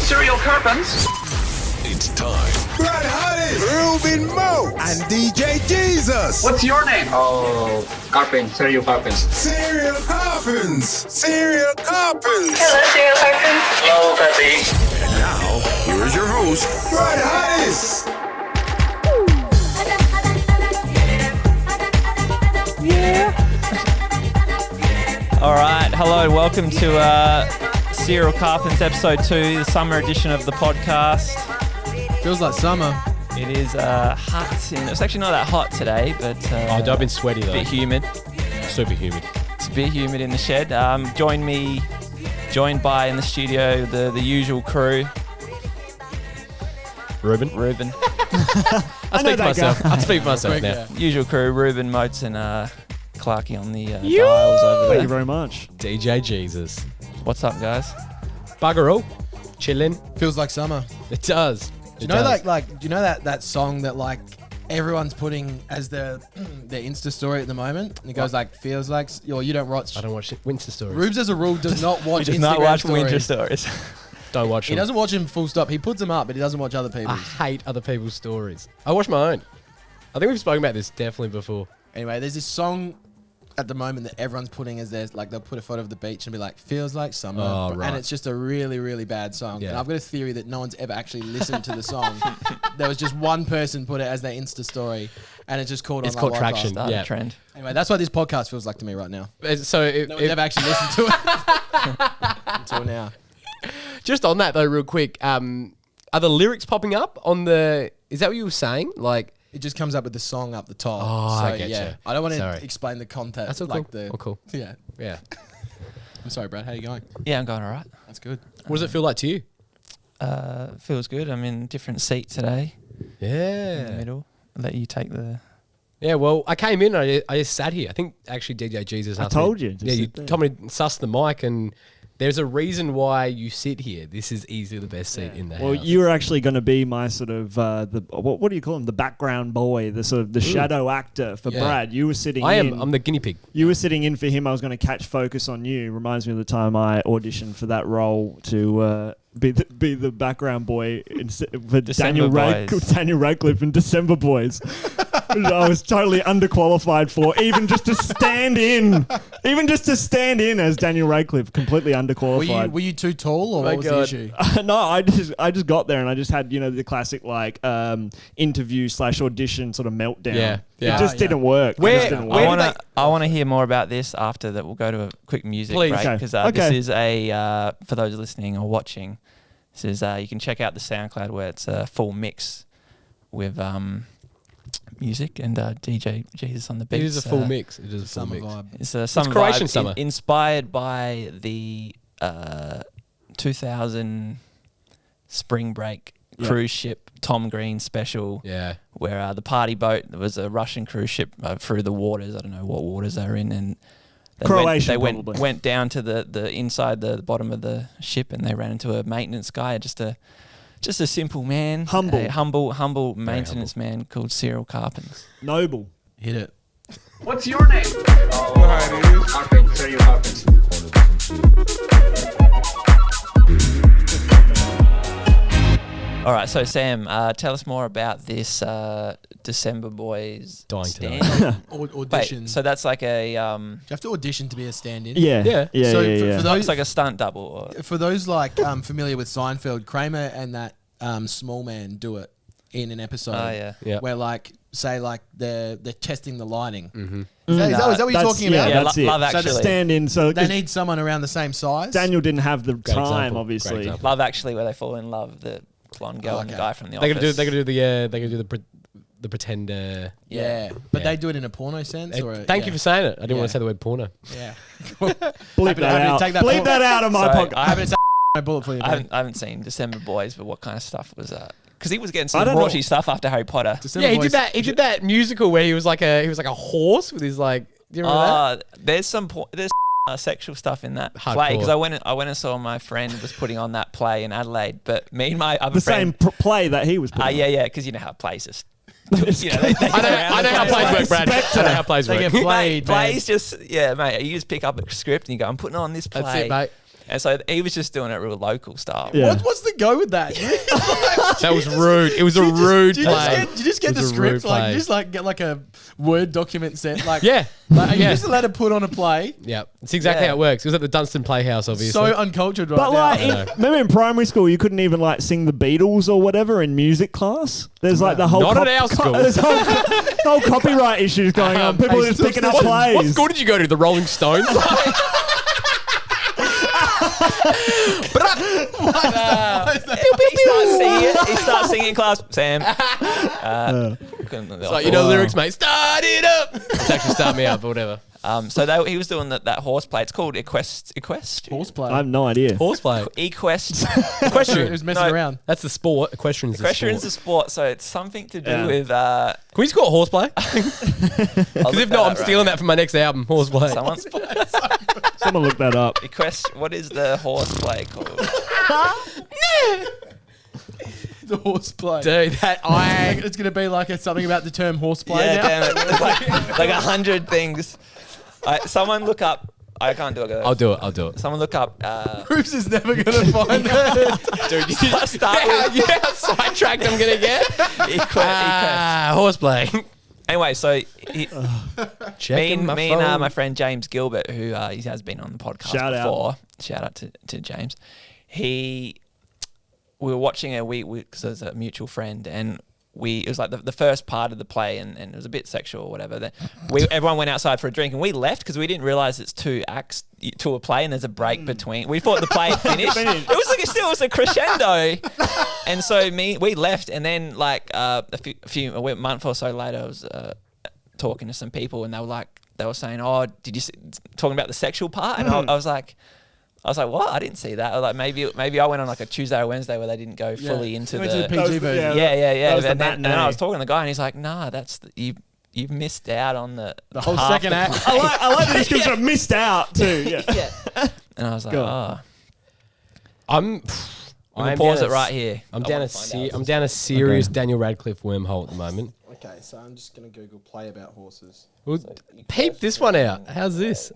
Serial Carpens. It's time. Brad Hollis, Ruben Moats, and DJ Jesus. What's your name? Oh, Carpens, Serial Carpens. Serial Carpens. Serial Carpens. Hello, Serial Carpens. Hello, Peppy. And now, here is your host, Brad Hollis. All right, hello and welcome to Serial Carpens episode 2, the summer edition of the podcast. Feels like summer. It is hot. It's actually not that hot today, but I've been sweaty though. a bit humid. Super humid. It's a bit humid in the shed. Joined by in the studio the usual crew. Ruben. I speak for myself. I speak for myself now. Usual crew, Ruben, Moats and Clarky on the dials over there. Thank you very much. DJ Jesus. What's up, guys? Bugger all. Chilling. Feels like summer. It does. Do you know do you know that song that like everyone's putting as their Insta story at the moment? And it goes like, feels like, you don't watch. I don't watch Winter Stories. Rubes as a rule does not watch He does Instagram not watch stories. Winter Stories. Don't watch He them. doesn't watch them full stop. He puts them up, but he doesn't watch other I people's. hate other people's stories. I watch my own. I think we've spoken about this definitely before. Anyway, there's this song at the moment that everyone's putting as theirs. Like they'll put a photo of the beach and be like, feels like summer. Oh, right. And it's just a really, really bad song. Yeah. And I've got a theory that no one's ever actually listened to the song. There was just one person put it as their Insta story and it just caught on. It's like called wildfire. traction. Start Yeah. a trend. Anyway, that's what this podcast feels like to me right now. So No one's ever actually listened to it until now. just on that though, real quick, are the lyrics popping up on the? Is that what you were saying? Like, It just comes up with the song up the top. Oh, so, I getcha. yeah. I don't want to Sorry. explain the content. That's all like cool. the, All cool. Yeah. yeah. I'm sorry, Brad. How you going? Yeah, I'm going all right. That's good. What does it feel like to you? Feels good. I'm in a different seat today. In the Yeah. middle. I'll let you take the... Yeah, well, I came in and I just sat here. I think actually DJ Jesus I asked me- told you, just Yeah, you sit there. told me to suss the mic, and there's a reason why you sit here. This is easily the best seat in the Well, house. you were actually going to be my sort of what do you call him? The background boy, the sort of the shadow actor for Yeah. Brad. You were sitting. I'm the guinea pig. You were sitting in for him. I was going to catch focus on you. Reminds me of the time I auditioned for that role to be the background boy for December Boys. Daniel Radcliffe in December Boys. I was totally underqualified for even just to stand in as Daniel Radcliffe. Completely underqualified. Were you too tall or My what was God. the issue? No, I just got there and I just had the classic like interview / audition sort of meltdown. Yeah. It just didn't work. Where- It just didn't where work. I want to hear more about this after that. We'll go to a quick music Please. break Okay. because Okay. this is a for those listening or watching. This is you can check out the SoundCloud where it's a full mix with music and DJ Jesus on the beats. It is a full mix. It is a full Summer mix. vibe. It's a summer Croatian vibe summer. inspired by the 2000 spring break cruise ship Tom Green special. Yeah. Where the party boat, there was a Russian cruise ship through the waters. I don't know what waters they were in, and Croatian, they probably. went down to the inside the bottom of the ship, and they ran into a maintenance guy, just a simple man, Humble. a humble maintenance man called Serial Carpens. Noble. Hit it. What's your name? Carpens, Serial Carpens. All right, so Sam, tell us more about this December Boys Dying to know. stand. Audition. Wait, so that's like a do you have to audition to be a stand-in? Yeah. Yeah. Yeah. So yeah, for yeah. those it's like a stunt double. Or, for those like familiar with Seinfeld, Kramer and that small man do it in an episode. oh yeah. Yeah. Where like say like they're testing the lighting. Mm-hmm. Is that what you're That's- talking about? Yeah, that's Love it. Actually. So stand in. So They need someone around the same size. Daniel didn't have the Great time, example. Great obviously. example. Love Actually, where they fall in love, the blonde girl and the Okay. guy from the They office. gotta do the pretender. Yeah, but Yeah. they do it in a porno sense. Or Thank you for saying it. I didn't want Yeah. to say the word porno. Yeah. Bleep Happy to that out. take that Bleep point. that out of my Sorry, podcast. I I'm gonna take my bullet for you. I man. haven't seen December Boys, but what kind of stuff was that? Because he was getting I some don't know. raunchy stuff after Harry Potter. December Yeah, he Boys- did that. He did that musical where he was like a horse with his like. Do you remember that? There's sexual stuff in that Hardcore. play because I went and saw my friend was putting on that play in Adelaide, but me and my other The same friend, play that he was putting on. yeah, because you know how plays just. It's You know, they I know how plays work, Brad. I know how plays They work. get played. man. Plays just, yeah, mate. You just pick up a script and you go, I'm putting on this play. That's it, mate. And so he was just doing it real local style. Yeah. What's the go with that? That was rude. It was a rude play. Did you just get It the was a rude script? Like, play. you just like get like a Word document set? Like, Yeah. Like, are you Yeah. just allowed to put on a play? Yeah, it's exactly Yeah. how it works. It was at the Dunstan Playhouse, obviously. So uncultured right But now. like, remember in primary school, you couldn't even like sing the Beatles or whatever in music class. There's like the whole Not at our school. There's whole copyright issues going on. People are just picking up plays. What school did you go to? The Rolling Stones? He starts singing in class. Sam. Like, you know the lyrics, mate. Start it up. It's actually start me up or whatever. So he was doing that horse play. It's called Equestrian. Horseplay. I have no idea. Horseplay. Equestrian. It was messing No. around. That's the sport. Equestrian is the Equestrian's a sport. sport, so it's something to do Yeah. with. Can we just call it horseplay? Because if not, I'm stealing that from my next album, horseplay. Someone look that up. What is the horseplay called? The horseplay. Dude, It's going to be like something about the term horseplay Yeah, now. damn it. It's like 100 things. Someone look up. I can't do it. I'll do it. Someone look up. Bruce is never going to find it. Dude, start with yeah, how sidetracked I'm going to get. Horseplay. Anyway, so me Checking my and phone. my friend James Gilbert, who he has been on the podcast Shout out. before. Shout out to James. We were watching because there's a mutual friend, and it was like the first part of the play, and it was a bit sexual or whatever. Then everyone went outside for a drink, and we left because we didn't realize it's 2 acts to a play, and there's a break between. We thought the play had finished. It was a crescendo, and so we left, and then like a month or so later, I was talking to some people, and they were saying, "Oh, did you talking about the sexual part?" And I was like, what? I didn't see that. Or like maybe I went on like a Tuesday or Wednesday where they didn't go fully into Went to the the PG version. yeah. That was the And then matinee. I was talking to the guy, and he's like, "Nah, you've missed out on the whole half second the act." play." I like the description of missed out too. Yeah. And I was like, Go "Oh, I'm I'm pause it right here." I'm I down wanna a find out. I'm down a serious Daniel Radcliffe wormhole at the moment. Okay, so I'm just going to Google play about horses. Well, peep this one out. How's this?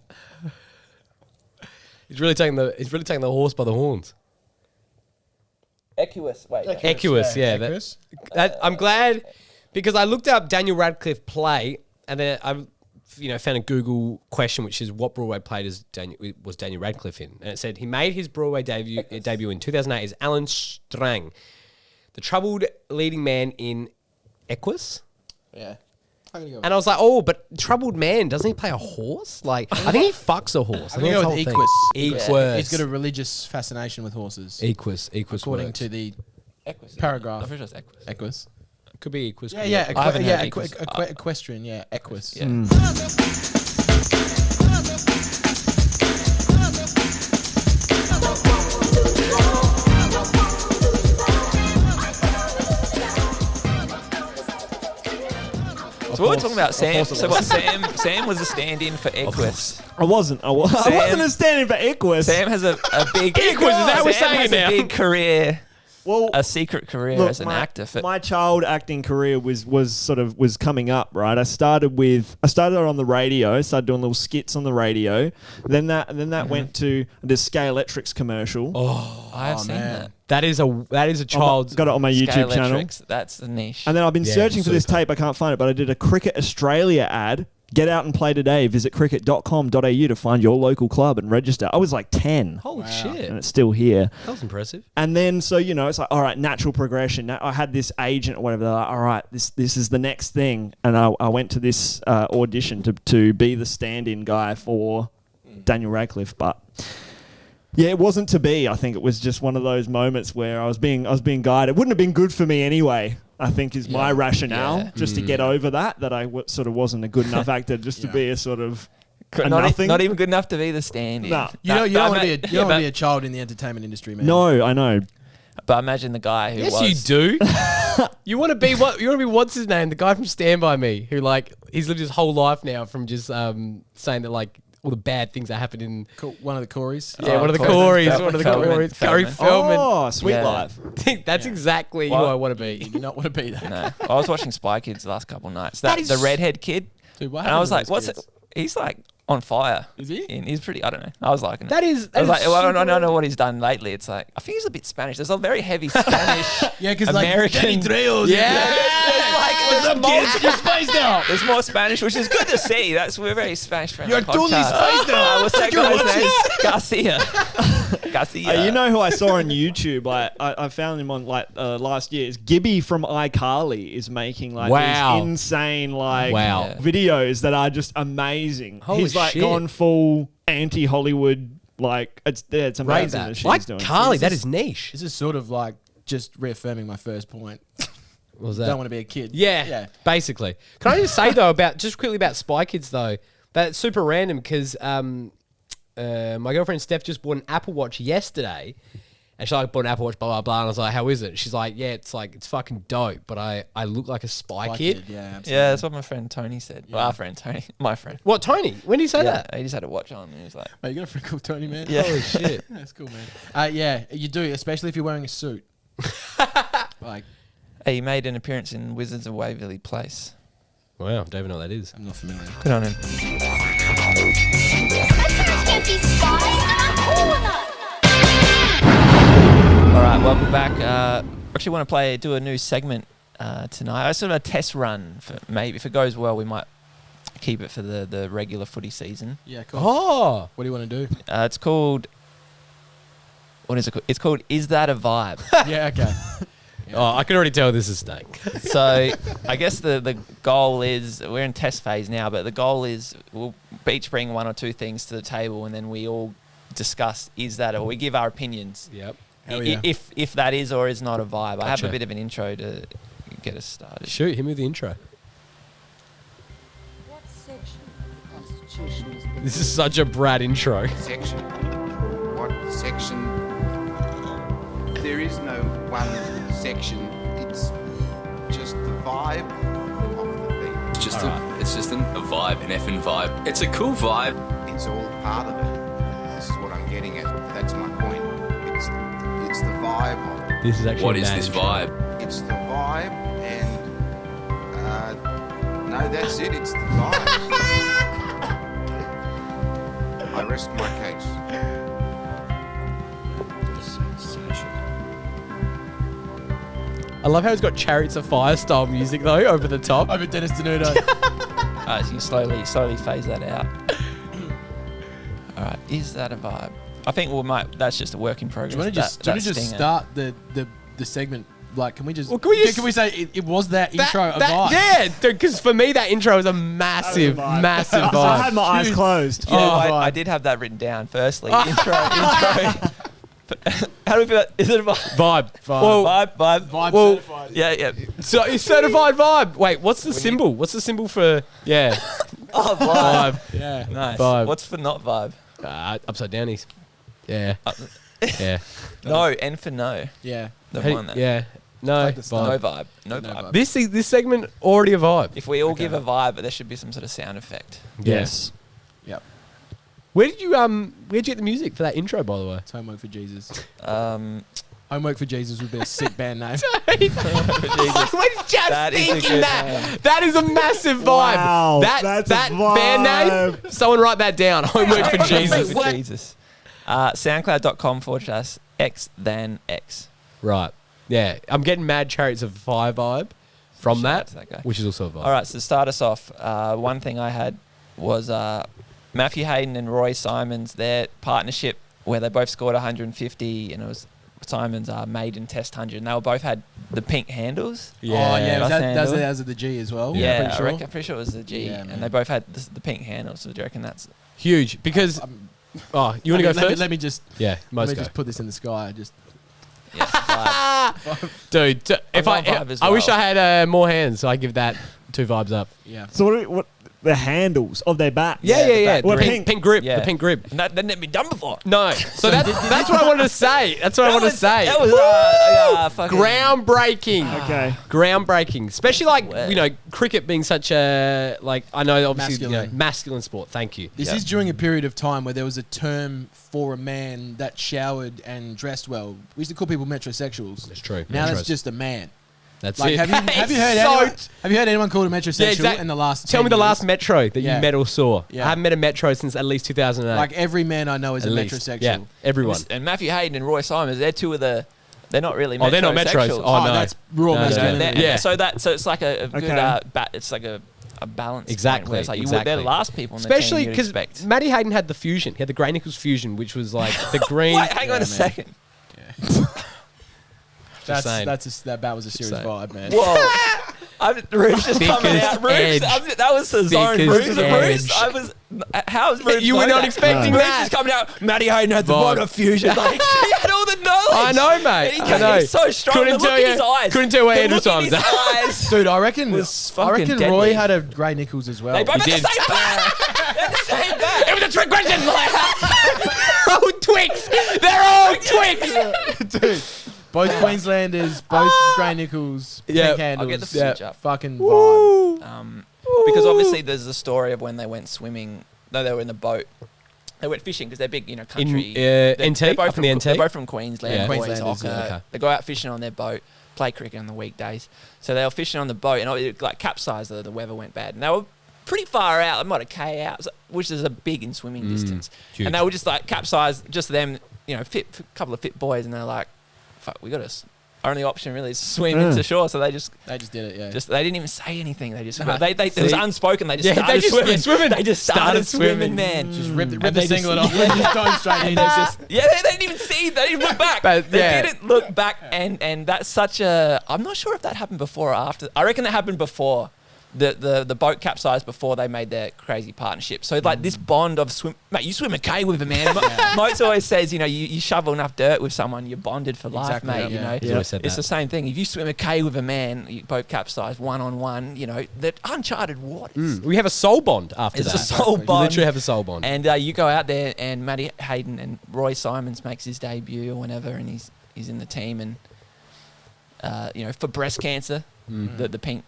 He's really taking the horse by the horns. Equus. Wait. Equus, yeah. Equus? That, I'm glad because I looked up Daniel Radcliffe play, and then I, found a Google question which is what Broadway play was Daniel Radcliffe in, and it said he made his Broadway debut in 2008 as Alan Strang, the troubled leading man in Equus. Yeah. I'm going to go And I was like, oh, but troubled man, doesn't he play a horse? Like, I think he fucks a horse. I'm going to go with Equus. Equus. He's got a religious fascination with horses. Equus According works. to the Equus. paragraph. I'm pretty sure it's Equus. Equus. Could be Equus. Yeah, I haven't heard Equus. equestrian, yeah, Equus. Yeah. So we were talking about Sam. So what? Sam was a stand-in for Equus. I wasn't. I wasn't a standing for Equus. Sam has a big Equus, is that what we're Sam saying has now? a big career, Well, a secret career look, as an actor. For my child acting career was coming up, right? I started on the radio, started doing little skits on the radio. Then that went to the Scale Electrics commercial. I have seen that. That is a child's. Got it on my YouTube Scale channel. Electrics, that's a niche. And then I've been Yeah, searching for this super. tape. I can't find it, but I did a Cricket Australia ad. Get out and play today. Visit cricket.com.au to find your local club and register. I was like 10. Holy shit. And it's still here. That was impressive. And then, so, it's like, all right, natural progression. I had this agent or whatever. They're like, all right, this is the next thing. And I went to this audition to be the stand-in guy for Daniel Radcliffe. But yeah, it wasn't to be. I think it was just one of those moments where I was being guided. It wouldn't have been good for me anyway, I think is my rationale, just to get over that I sort of wasn't a good enough actor just to be a sort of a nothing. Not even good enough to be the stand-in. No. You don't want to but- be a child in the entertainment industry, man. No, I know. But imagine the guy who Yes, was. you do. You want to be what's his name? The guy from Stand By Me, who he's lived his whole life now from just saying that all the bad things that happen in. One of the Corys. Yeah, one of the Feldman. Corys. One of the Feldman. Corys. Gary Feldman. Oh, Sweet Yeah. Life. That's exactly who Well, I want to You be. do not want to be that. No, I was watching Spy Kids the last couple of nights. The redhead kid. Dude, what And I was like, happened to "What's those it?" He's like on fire. Is he? And he's pretty. I don't know. I was liking it. That is. I was like, well, I super- don't know what he's done lately. It's like I think he's a bit Spanish. There's a very heavy Spanish. Yeah, because like American. Danny Trejo's Yeah. There's the most your space now. There's more Spanish, which is good to see. We're very Spanish friendly. You're totally podcast. spaced out. What's that guy's name? Garcia. Garcia. You know who I saw on YouTube? I found him on last year. It's Gibby from iCarly is making like Wow. these insane like Wow. videos that are just amazing. Holy He's like shit. gone full anti-Hollywood. Like it's Rate amazing that. what she's Like doing. Carly, that is niche. This is sort of like just reaffirming my first point. What was that? Don't want to be a kid. Yeah, basically. Can I just say though just quickly about Spy Kids though? That's super random because my girlfriend Steph just bought an Apple Watch yesterday, and she's like, bought an Apple Watch, blah blah blah, and I was like, how is it? She's like, yeah, it's fucking dope, but I look like a spy kid. Yeah, absolutely. Yeah, that's what my friend Tony said. Well, our friend Tony, my friend. What, Tony? When did you say that? He just had a watch on and he was like, Mate, you got a friend called Tony, man? Yeah. Holy shit. That's cool, man. Yeah, you do, especially if you're wearing a suit. Like, hey, he made an appearance in Wizards of Waverly Place. Wow, don't even know what that is. I'm not familiar. Good on him. Can't be spies. I'm cool enough. All right, welcome back. Actually, want to do a new segment tonight. I sort of a test run for maybe if it goes well, we might keep it for the regular footy season. Yeah, cool. Oh. What do you want to do? It's called. What is it called? It's called Is That a Vibe? Yeah, okay. Oh, I can already tell this is stank. So I guess the goal is we're in test phase now, but the goal is we'll each bring one or two things to the table, and then we all discuss or we give our opinions. Yep. Hell yeah. If that is or is not a vibe. I have Gotcha. a bit of an intro to get us started. Shoot, hit me with the intro. What section of the Constitution is This is such a Brad intro. Section. What section? There is no one section. It's just the vibe of the thing. It's just a vibe, an effing vibe. It's a cool vibe. It's all part of it. This is what I'm getting at. That's my point. It's the vibe of it. This is actually What a is bad this intro. vibe? It's the vibe, and no, that's it. It's the vibe. I rest my case. I love how he's got Chariots of Fire style music though over the top. Over Dennis Denuto. So you can slowly phase that out. All right, is that a vibe? I think that's just a work in progress. Do you want to just start the segment? Like, can we just? Well, can we just- Can we say it was that intro a vibe? Yeah, because for me that intro is a massive, massive So I had vibe. my eyes closed. Yeah, Oh, I vibe. did have that written down. Firstly, intro. How do we feel? Is it a vibe? Vibe. Well, Vibe. Vibe Well- certified. Yeah. so it's certified vibe. Wait, what's the symbol? What's the symbol for? Yeah, Oh, vibe. vibe. Yeah. Nice. Vibe. What's for not vibe? Upside downies. Yeah, yeah. No, N for no. Yeah. The Hey, one that. yeah. No Like the No vibe. vibe. No No vibe. vibe. This segment already a vibe. If we all give a vibe, there should be some sort of sound effect. Yes. Yep. Where'd you get the music for that intro, by the way? It's Homework for Jesus. Um, Homework for Jesus would be a sick band name. When's Chad That is a thinking good that? name. That is a massive vibe. Wow, that that's a band name. Someone write that down. Homework for Jesus. For Jesus. SoundCloud.com/X than X. Right. Yeah. I'm getting mad Chariots of Fire vibe from Shout that, out to that guy. which is also a vibe. All right, so to start us off, one thing I had was Matthew Hayden and Roy Simons, their partnership where they both scored 150, and it was Simons' maiden test 100, and they both had the pink handles. Oh, yeah. Left That's handle. the G as well. Yeah, pretty sure. I'm pretty sure it was the G, Yeah, man. and they both had the pink handles. So do you reckon that's Huge. Because, you want to go first? Let me just put this in the sky. Just yeah, vibe. Dude, if I love vibe as I wish I well. had more hands, so I give that 2 vibes up. yeah. So what the handles of their bats? Yeah. the back Well, grip. Pink grip. Yeah. The pink grip. And that hadn't been done before. No. So that's what I wanted to say. That's what I wanted to say. That was fucking Groundbreaking. Okay. Groundbreaking. Especially like, Wow. cricket being such a, I know obviously, Masculine. masculine sport. Thank you. This is during a period of time where there was a term for a man that showered and dressed well. We used to call people metrosexuals. That's true. Now that's Metros. just a man. That's Like, it. have you heard anyone called a metrosexual in the last? Tell 10 me the years? last metro that you met or saw. Yeah. I haven't met a metro since at least 2008. Like every man I know is At a least. metrosexual. Yeah, everyone. And Matthew Hayden and Roy Simons, they're two of the. They're not really. Oh, they're not metros. metrosexuals. Oh, no. that's raw masculinity. Yeah. So it's like a good. Okay. It's like a balance. Exactly. Where it's like exactly. they're the last people. In Especially because because Matty Hayden had the fusion. He had the Grey Nichols fusion, which was like the green. Wait, hang on a second. That was a serious saying. vibe, man. Whoa. Ruebs just coming Thickest out. Ruebs, edge. that was the zone. Thickest Ruebs. edge. How's Ruebs? You were not expecting Ruebs that. just coming out. Matty Hayden had the Vibe. water fusion. Like, he had all the knowledge. I know, mate. And I know. He's so strong. Couldn't the look tell in you- his eyes. couldn't tell where The Andrew look in Simons his at. eyes. Dude, I reckon fucking Roy deadly. had a Grey Nichols as well. They both He had the did. same back. They had the same back. It was a trick question. They're all Twix. They're all Twix. Dude, both Queenslanders, both Grey Nichols, Yeah. pink handles. I'll get the switch up. Fucking vibe. Because obviously there's the story of when they went swimming. No, they were in the boat. They went fishing because they're big, country. NT? They're both Up in the NT? They're both from Queensland. Yeah. Boys, Queenslanders, soccer. yeah. Okay. They go out fishing on their boat, play cricket on the weekdays. So they were fishing on the boat, and it like capsized. The weather went bad, and they were pretty far out. They might have K out, which is a big in swimming distance. huge. And they were just like capsized. Just them, fit, couple of fit boys, and they're like, "Fuck, we got to." Only option really is to swim into shore, so they just did it, yeah. they didn't even say anything. They just Nah. it was unspoken. They just Yeah, started they just swimming. swimming. They just started swimming, man. Just rip And the they singlet just- off and just dove straight in. Yeah, they didn't even see. They didn't look back. But, They yeah. didn't look back, and that's such a. I'm not sure if that happened before or after. I reckon that happened before. The boat capsized before they made their crazy partnership. So like this bond of swim, mate. You swim a K with a man. Moats always says, you shovel enough dirt with someone, you're bonded for life, Exactly, mate. yeah. He's always said It's that. the same thing. If you swim a K with a man, you both capsize 1-on-1. They're uncharted waters. We have a soul bond after It's that. a soul You bond. literally have a soul bond. And you go out there, and Matty Hayden and Roy Simons makes his debut or whenever, and he's in the team, and for breast cancer, the pink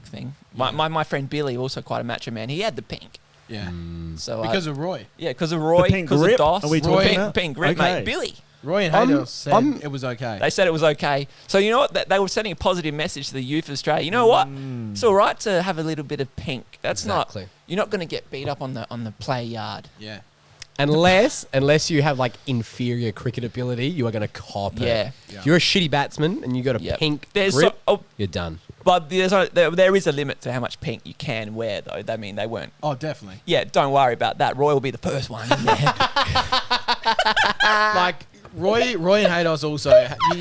thing. My friend Billy, also quite a macho man, he had the pink. Yeah. So Because of Roy. yeah, because of Roy, pink because of grip? DOS, Are we talking about? pink grip, Okay. mate. Billy. Roy and Haydos said it was okay. They said it was okay. So you know what? They were sending a positive message to the youth of Australia. You know what? It's all right to have a little bit of pink. That's Exactly. not. You're not going to get beat up on the play yard. Yeah. Unless you have like inferior cricket ability, you are going to cop Yeah. it. If you're a shitty batsman and you got a Yep. pink There's grip, so- you're done. But there is a limit to how much pink you can wear, though. I mean, they weren't. Oh, definitely. Yeah, don't worry about that. Roy will be the first one in there. Like Roy and Haydos also.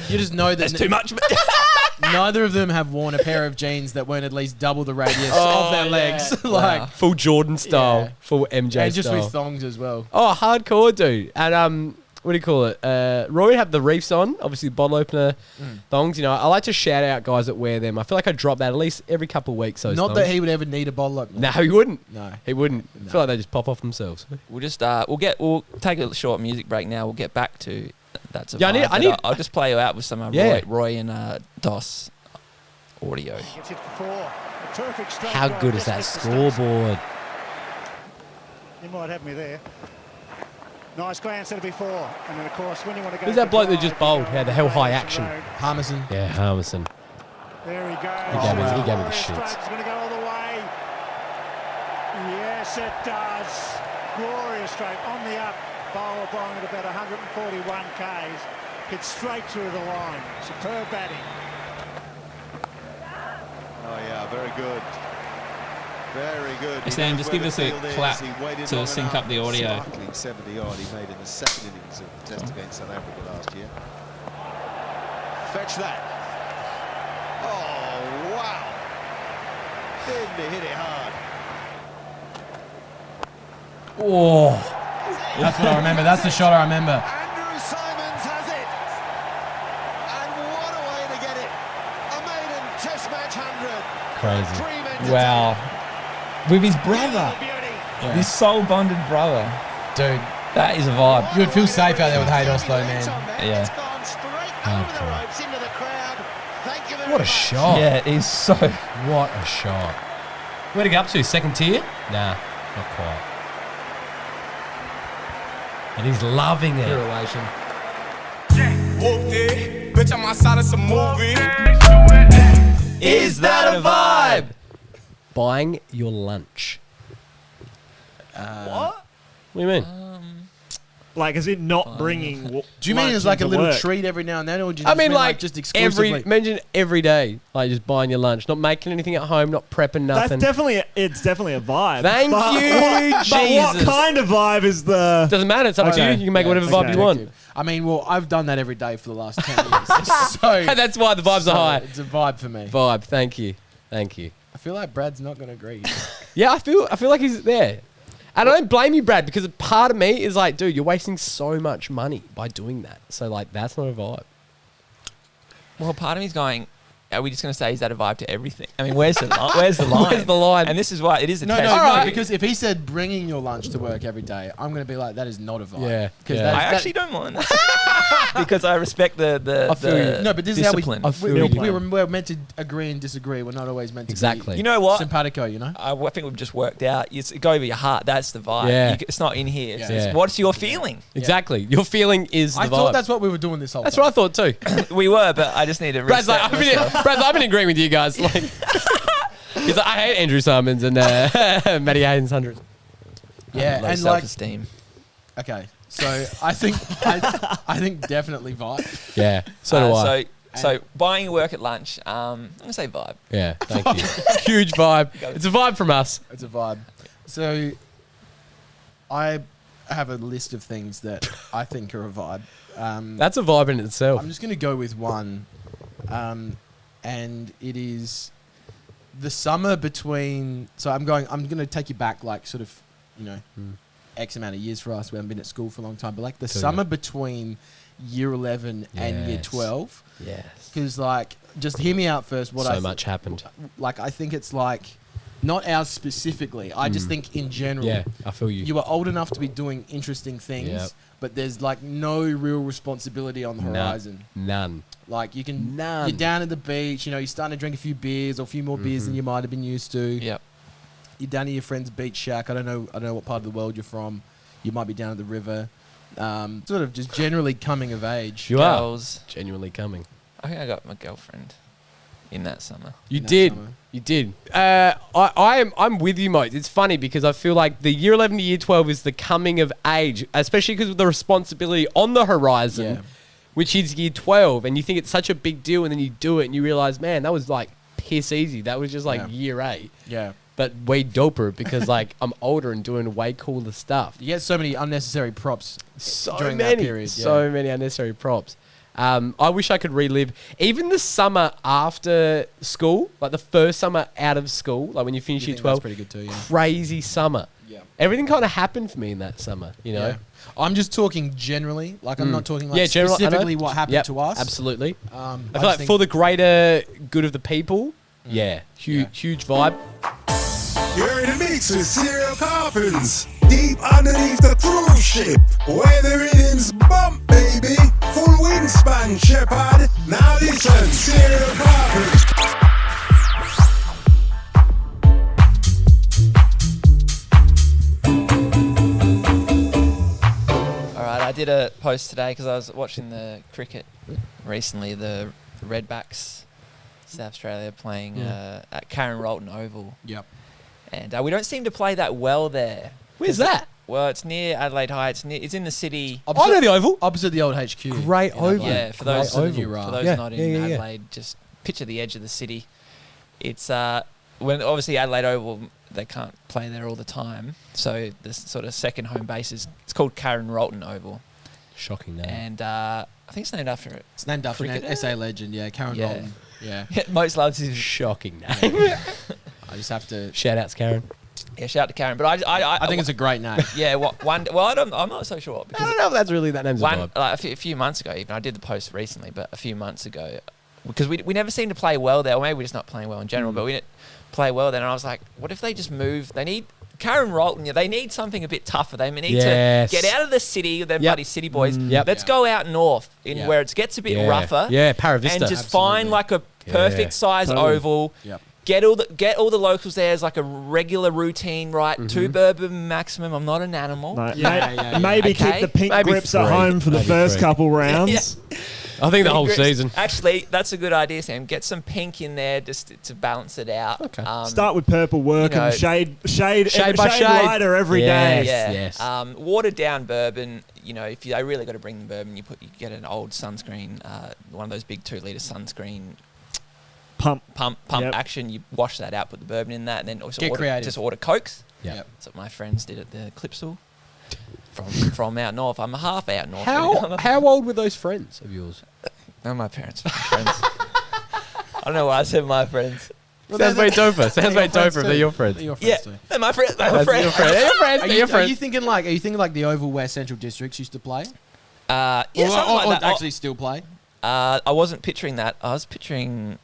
You just know that There's too much. neither of them have worn a pair of jeans that weren't at least double the radius of their legs. Like, Wow. Full Jordan style, Yeah. full MJ and just style. with thongs as well. Oh, hardcore, dude. And what do you call it? Roy had the reefs on, obviously bottle opener thongs. I like to shout out guys that wear them. I feel like I drop that at least every couple of weeks. Those Not thongs. that he would ever need a bottle opener. No, he wouldn't. No. He wouldn't. I feel like they just pop off themselves. We'll just we'll take a short music break now. We'll get back to that's a Yeah, I vibe, need- but I'll just play you out with some Roy and DOS audio. How good is that scoreboard? You might have me there. Nice glance at it before. And then, of course, when you want to go... Who's that for bloke that drive, just bowled? you Had go the hell high down action. the road. Harmison. Yeah, Harmison. There he goes. He gave me the Glorious shits. stroke. It's going to go all the way. Yes, it does. Glorious stroke. On the up. Bowler bowling at about 141 Ks. Hit straight through the line. Superb batting. Oh, yeah, very good. Very good. Hey, Sam, just give us a clap to sync up the audio. Sparkling 70-odd he made in the second innings of the Test against South Africa last year. Fetch that. Oh, wow. Didn't he hit it hard? Oh. That's what I remember. That's the shot I remember. Andrew Simons has it. And what a way to get it. A maiden Test match 100. Crazy. Wow. With his brother. This soul bonded brother. Dude. That is a vibe. You would feel safe out there with Haydos though, man. Yeah. What a shot. Yeah, it is so. What a shot. Where'd it go up to? Second tier? Nah, not quite. And he's loving it. Walked in, Bitch, I'm outside of some movie. Is that a vibe? Buying your lunch. What? What do you mean? Like, is it not bringing? Do you mean it's like a little treat every now and then, or do you just I mean, like just exclusively? imagine every day, like just buying your lunch, not making anything at home, not prepping nothing. That's definitely a vibe. Thank But you, what, But what Jesus. kind of vibe is the? Doesn't matter. It's up to you. You can make whatever vibe you want. I mean, well, I've done that every day for the last 10 years. So That's why the vibes are high. It's a vibe for me. Vibe. Thank you. Thank you. I feel like Brad's not going to agree. Yeah, I feel like he's there. And I don't blame you, Brad, because a part of me is like, dude, you're wasting so much money by doing that. So, like, that's not a vibe. Well, part of me's going, are we just going to say, is that a vibe to everything? I mean, where's the line? Where's the line? Where's the line? And this is why it is a No, test. no, because if he said bringing your lunch to work every day, I'm going to be like, that is not a vibe. Yeah, Because yeah. I actually don't mind that. Because I respect the I feel you. No, but this discipline. is how we're meant to agree and disagree. We're not always meant to Exactly. be You know what? simpatico, you know? I think we've just worked out. It's go over your heart. That's the vibe. Yeah. It's not in here. Yeah. It's Yeah. what's your feeling? Exactly. Your feeling is the I vibe. thought that's what we were doing this whole That's time. what I thought too. We were, but I just need to. Brad's like, reset myself. I've been agreeing with you guys. Like, he's like, I hate Andrew Simons and Matty Hayden's 100. Yeah, Low and like, self-esteem. okay, so I think definitely vibe. Yeah, so do I. So buying work at lunch. I'm gonna say vibe. Yeah, thank you. Huge vibe. It's a vibe from us. It's a vibe. So I have a list of things that I think are a vibe. That's a vibe in itself. I'm just going to go with one, and it is the summer between. So I'm going to take you back, like sort of, X amount of years for us. We haven't been at school for a long time, but like the summer between year 11 and year 12. Yes. Because like, just hear me out first. So much happened. Like, I think it's like, not ours specifically. I just think in general. Yeah, I feel you. You are old enough to be doing interesting things, Yep. but there's like no real responsibility on the horizon. None. Like you can, None. you're down at the beach, you're starting to drink a few beers or a few more beers than you might have been used to. Yep. You're down at your friend's beach shack. I don't know what part of the world you're from. You might be down at the river. Sort of just generally coming of age. You Girls. are genuinely coming. I think I got my girlfriend in that summer. You In that did. summer. You did. I'm with you, Moats. It's funny because I feel like the year 11 to year 12 is the coming of age, especially because of the responsibility on the horizon, Yeah. which is year 12. And you think it's such a big deal, and then you do it and you realize, man, that was like piss easy. That was just like Yeah. year 8. Yeah. But way doper because like I'm older and doing way cooler stuff. You get so many unnecessary props So during many, that period. so many unnecessary props. I wish I could relive even the summer after school, like the first summer out of school, like when you finish year think 12. that's pretty good too, yeah. Crazy summer. Yeah. Everything kind of happened for me in that summer, you know? Yeah. I'm just talking generally. Like, I'm not talking like general- I know. specifically what happened Yep, to us. Absolutely. I I feel like for the greater good of the people, huge vibe. You're in the mix with Serial Carpens. Deep underneath the cruise ship, where the rhythms bump, baby. Full wingspan, Shepherd. Now listen, Serial Carpens. All right, I did a post today because I was watching the cricket recently. The Redbacks, South Australia, playing at Karen Rolton Oval. Yep. And we don't seem to play that well there. Where's that? Well, it's near Adelaide High. It's in the city. I know the Oval. Opposite the old HQ. Great in oval. Adelaide. Yeah, for those Great oval. for those Yeah, not in yeah. Adelaide, just picture the edge of the city. It's when obviously Adelaide Oval, they can't play there all the time, so this sort of second home base it's called Karen Rolton Oval, Shocking name. and I think it's named after it. It's named after an Cricketer? SA legend, yeah, Karen Yeah. Rolton. Yeah. Most loves his Shocking name. I just have to. Shout outs, Karen. Yeah, shout out to Karen, but I think it's a great name. yeah. I'm not so sure I because don't know if that's really that name's a vibe. like a few months ago, even I did the post recently, but a few months ago, because we never seem to play well there, or maybe we're just not playing well in general, but we didn't play well then. And I was like, what if they just move? They need Karen Rolton. They need something a bit tougher. They need Yes. to get out of the city, with their bloody city boys. Yep. Let's go out north Yeah. where it gets a bit Yeah. rougher. Yeah, Para Vista. and just Absolutely. find like a perfect size Totally. oval. Yep. Get all the locals there as like a regular routine, right? 2 bourbon maximum. I'm not an animal. No, Yeah, yeah, yeah. maybe Okay. keep the pink Maybe grips at 3. home for the Maybe first 3. couple rounds. I think the whole season. Actually, that's a good idea, Sam. Get some pink in there just to balance it out. Okay. Start with purple, work and shade by shade lighter every day. Yes. Watered down bourbon. You know, if you really got to bring the bourbon, you get an old sunscreen, one of those big 2-litre sunscreen. Pump action. You wash that out, put the bourbon in that, and then also order Cokes. Yeah, that's what my friends did at the Clipsal. From out north, I'm half out north. How old were those friends of yours? They're my parents' friends. I don't know why I said my friends. Well, sounds very doper. Sounds very doper. They're your friends. They're your friends too. They're my friends. They're my friends. They're your friends. Are you thinking like the Oval where Central Districts used to play? Yes, or actually still play? I wasn't picturing that. I was picturing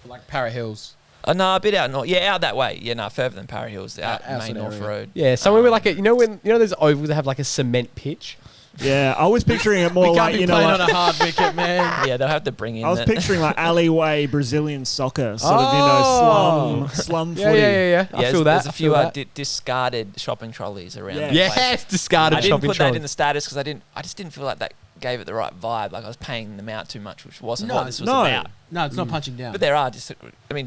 like Para Hills. No, a bit out north. Yeah, out that way. Yeah, no, further than Para Hills, out main North Road. Yeah, somewhere with like those ovals that have like a cement pitch. Yeah, I was picturing it more like on a hard wicket, man. Yeah, they'll have to bring in. I was picturing like alleyway Brazilian soccer, sort of slum footy. Yeah. I feel that. There's a few discarded shopping trolleys around. Yeah. Yes, discarded shopping trolleys. I didn't put that in the status because I just didn't feel like that gave it the right vibe. Like I was paying them out too much, which wasn't what this was about. No, it's not punching down. But there are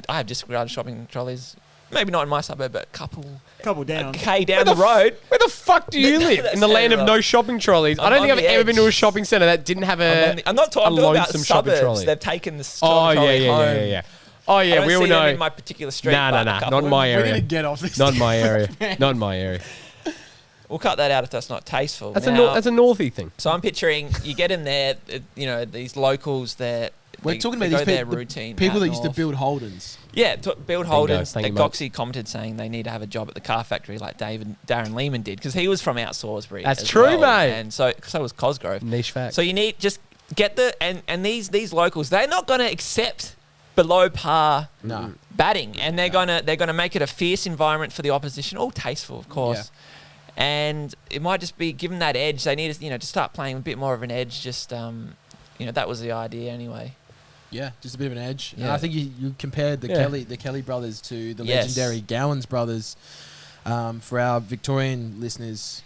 I have discarded shopping trolleys. Maybe not in my suburb, but a couple down. K down the road. Where the fuck do you live? In the land of no shopping trolleys. I don't think I've ever been to a shopping centre that didn't have I'm not talking about suburbs. Trolley. They've taken the shopping trolley home. Yeah. Oh yeah, we all know. Them in my particular street. Nah. Not in my area. We need to get off this. Not in my area. Not in my area. We'll cut that out if that's not tasteful. That's a Northie thing. So I'm picturing you get in there, these locals. We're talking about these people that used to build Holdens. Yeah, build Holdens. Goxie commented saying they need to have a job at the car factory like Darren Lehman did because he was from out Salisbury. That's true, mate. And so was Cosgrove. Niche fact. So you need just get and these locals. They're not going to accept below par batting, and they're gonna make it a fierce environment for the opposition. All tasteful, of course. Yeah. And it might just be given that edge. They need to start playing a bit more of an edge. Just that was the idea anyway. Yeah, just a bit of an edge. Yeah. And I think you compared the Kelly brothers to the legendary Gowans brothers. For our Victorian listeners,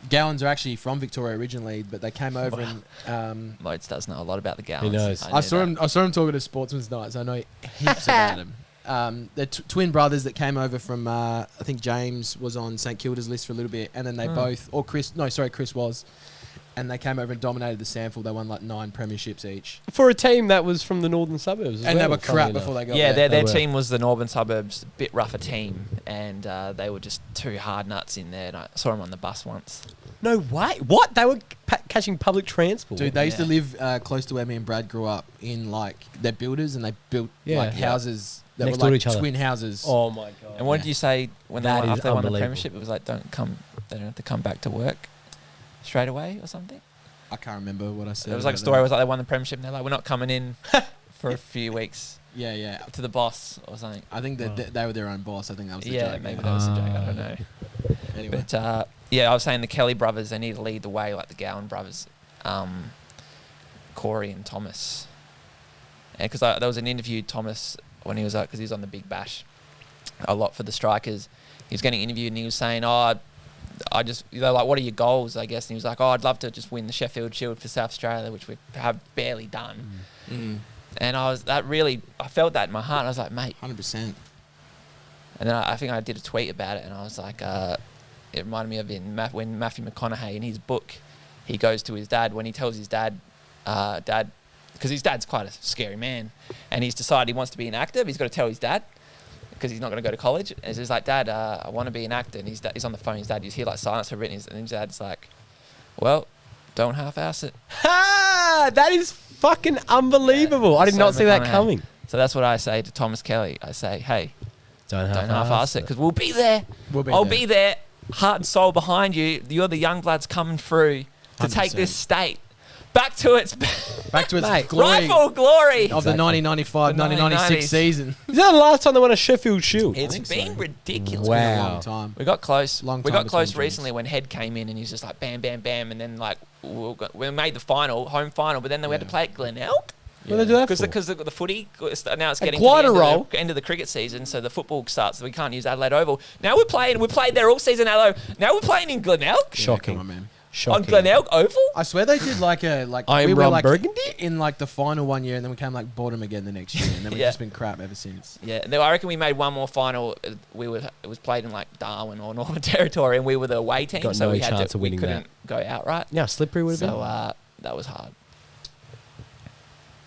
Gowans are actually from Victoria originally, but they came over and Moats does know a lot about the Gowans. He knows. I saw him talking to Sportsman's Nights. I know heaps about him. They're twin brothers that came over from I think James was on St Kilda's list for a little bit, and then they Chris was. And they came over and dominated the Sandford. They won like 9 premierships each. For a team that was from the northern suburbs. They were crap before they got there. Yeah, their team was the northern suburbs, a bit rougher team. And they were just 2 hard nuts in there. And I saw them on the bus once. No way. What? They were catching public transport. Dude, they used to live close to where me and Brad grew up in they're builders and they built houses that next were like to each other. Twin houses. Oh my God. And what did you say when after they won the premiership? It was like, they don't have to come back to work straight away or something? I can't remember what I said. It was like a story. It was like they won the premiership and they're like, we're not coming in for a few weeks. Yeah. To the boss or something. I think that they were their own boss. I think that was the joke. Yeah, maybe that was the joke. I don't know. Anyway. But I was saying the Kelly brothers, they need to lead the way like the Gowan brothers, Corey and Thomas. And because there was an interview, Thomas, when he was because he was on the Big Bash a lot for the Strikers. He was getting interviewed and he was saying, they're like, what are your goals, I guess? And he was like, I'd love to just win the Sheffield Shield for South Australia, which we have barely done. And I felt that in my heart. And I was like, mate. 100%. And then I think I did a tweet about it and I was like, it reminded me of when Matthew McConaughey, in his book, he goes to his dad, when he tells his dad, because his dad's quite a scary man, and he's decided he wants to be an actor, but he's got to tell his dad, because he's not going to go to college. And he's like, Dad, I want to be an actor. And he's on the phone. His dad, you hear like silence for written. And his dad's like, well, don't half-ass it. Ha! That is fucking unbelievable. I did not see that coming. So that's what I say to Thomas Kelly. I say, hey, don't half-ass it, because we'll be there. I'll be there, heart and soul behind you. You're the young bloods coming through to 100%. Take this state back to its glory. Rightful glory of the 1995-1996 season. Is that the last time they won a Sheffield Shield? It's been ridiculous. Wow. It's been a long time. We got close. We got close recently when Head came in and he was just like bam, bam, bam, and then like we made the home final, but then we had to play at Glenelg. What did they do that for? Because the footy, now it's getting quite to the end of the cricket season, so the football starts, so we can't use Adelaide Oval. Now we played there all season, Now we're playing in Glenelg. Shocking. Come on, man. Shocking. On Glenelg Oval? I swear they did like I am we were Ron like Burgundy? in like the final one year, and then we came like bottom again the next year, and then we've Yeah. just been crap ever since. Yeah, I reckon we made one more final. It was played in like Darwin or Northern Territory, and we were the away team, Got so no we had chance to. of We winning couldn't go outright. Yeah, slippery would have So been. that was hard.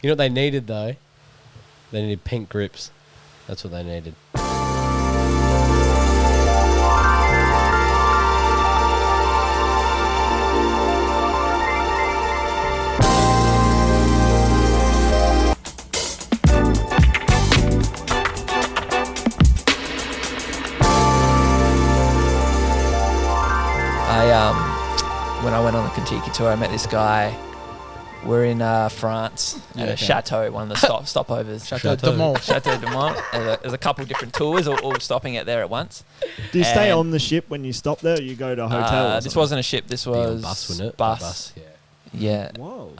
You know what they needed though? They needed pink grips. That's what they needed. When I went on the Kentucky tour, I met this guy. We're in France at a chateau, one of the stopovers. Chateau de Mont. Chateau de Mont. There's a couple of different tours, all stopping out there at once. Do you stay And, on the ship when you stop there, or you go to a hotel? or This something? wasn't a ship. This was bus, wasn't it? Bus. Yeah. Yeah. Whoa.